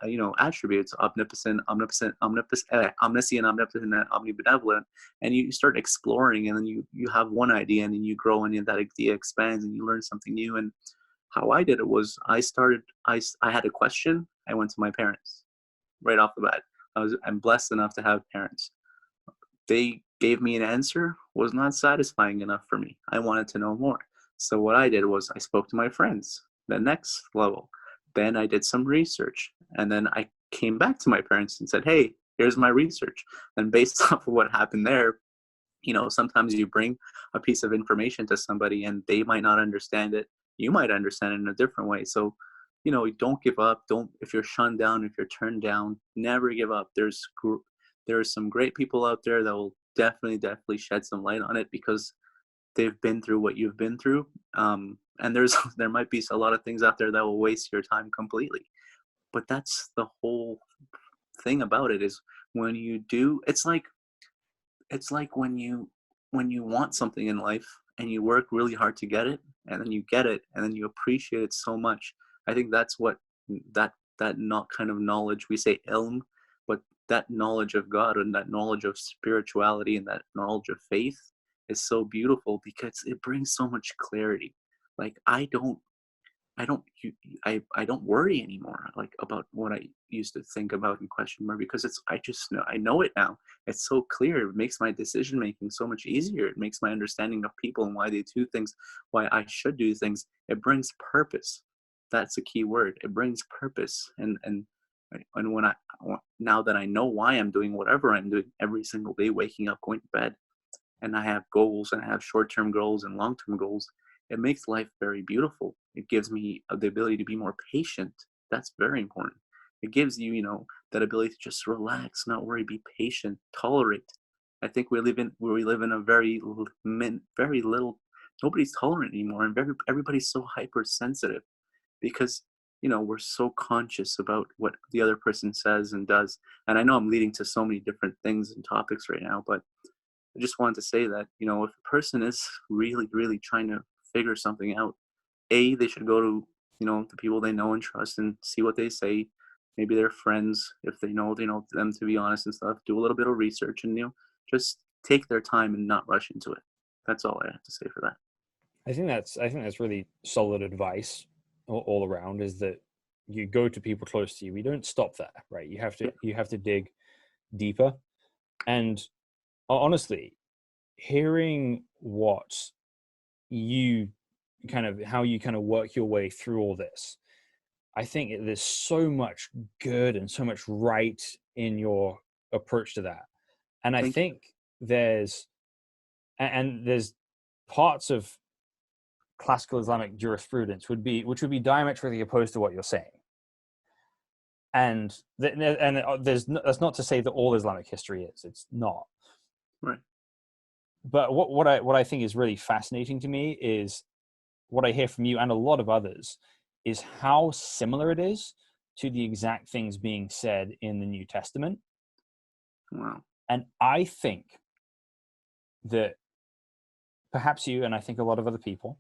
you know, attributes: omniscient, omniscient, omniscient, omnipotent, and omnibenevolent, and you start exploring, and then you have one idea, and then you grow, and that idea expands, and you learn something new. And how I did it was, I had a question. I went to my parents right off the bat. I'm blessed enough to have parents. They gave me an answer, was not satisfying enough for me. I wanted to know more. So what I did was I spoke to my friends, the next level. Then I did some research, and then I came back to my parents and said, hey, here's my research. And based off of what happened there, you know, sometimes you bring a piece of information to somebody and they might not understand it. You might understand it in a different way. So, you know, don't give up. If you're shunned down, if you're turned down, never give up. There are some great people out there that will definitely shed some light on it, because they've been through what you've been through. And there might be a lot of things out there that will waste your time completely. But that's the whole thing about it, is when you do, it's like when you want something in life and you work really hard to get it, and then you get it, and then you appreciate it so much. I think that's what that not kind of knowledge, we say ilm, but that knowledge of God and that knowledge of spirituality and that knowledge of faith is so beautiful, because it brings so much clarity. Like I don't worry anymore, like, about what I used to think about and question more, because I know it now. It's so clear. It makes my decision making so much easier. It makes my understanding of people and why they do things, why I should do things. It brings purpose. That's a key word. It brings purpose. And now that I know why I'm doing whatever I'm doing every single day, waking up, going to bed, and I have goals, and I have short-term goals and long-term goals, it makes life very beautiful. It gives me the ability to be more patient. That's very important. It gives you, you know, that ability to just relax, not worry, be patient, tolerate. I think we live in a very little, nobody's tolerant anymore, and everybody's so hypersensitive, because, you know, we're so conscious about what the other person says and does. And I know I'm leading to so many different things and topics right now, but I just wanted to say that, you know, if a person is really trying to figure something out, they should go to, you know, the people they know and trust, and see what they say. Maybe their friends, if they know them to be honest and stuff. Do a little bit of research, and, you know, just take their time and not rush into it. That's all I have to say for that. I think that's really solid advice all around, is that you go to people close to you. We don't stop there, right? You have to dig deeper. And honestly, hearing what you how you work your way through all this, I think there's so much good and so much right in your approach to that. And I think there's parts of classical Islamic jurisprudence which would be diametrically opposed to what you're saying. And that's not to say that all Islamic history is. It's not. Right. But what I think is really fascinating to me is what I hear from you and a lot of others is how similar it is to the exact things being said in the New Testament. Wow. And I think that perhaps you, and I think a lot of other people,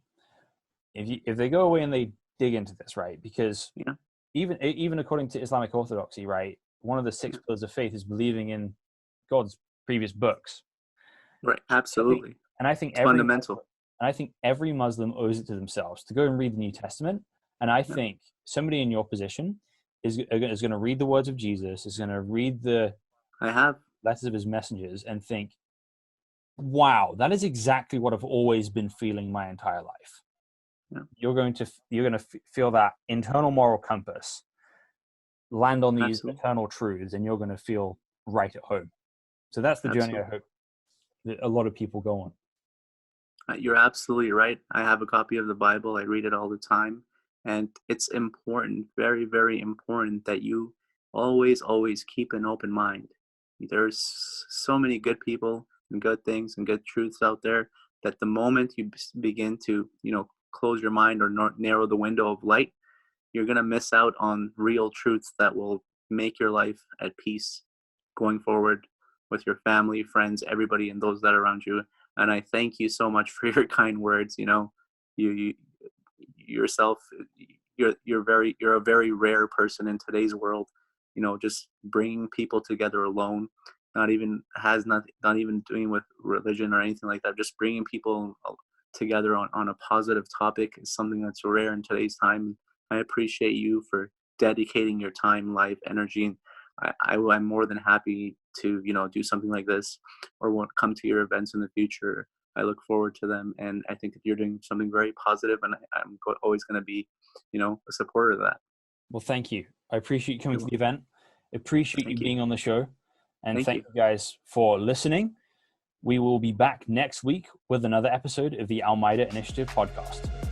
if they go away and they dig into this, right? Because even according to Islamic orthodoxy, right, one of the 6 pillars of faith is believing in God's previous books. Right. Absolutely. I think it's fundamental. And I think every Muslim owes it to themselves to go and read the New Testament. And I think somebody in your position is going to read the words of Jesus, is going to read the letters of his messengers, and think, wow, that is exactly what I've always been feeling my entire life. you're going to feel that internal moral compass land on these eternal truths, and you're going to feel right at home. So that's the journey I hope that a lot of people go on. You're absolutely right. I have a copy of the Bible. I read it all the time. And it's important, very, very important, that you always keep an open mind. There's so many good people and good things and good truths out there that the moment you begin to, close your mind or narrow the window of light, you're going to miss out on real truths that will make your life at peace going forward with your family, friends, everybody, and those that are around you. And I thank you so much for your kind words. You yourself, you're a very rare person in today's world. Just bringing people together alone, not even doing with religion or anything like that. Just bringing people together on a positive topic is something that's rare in today's time. I appreciate you for dedicating your time, life, energy. And I'm more than happy to, do something like this or come to your events in the future. I look forward to them. And I think that you're doing something very positive, and I'm always going to be, a supporter of that. Well, thank you. I appreciate you coming to the event. Appreciate you being on the show. And thank you guys for listening. We will be back next week with another episode of the Almeida Initiative podcast.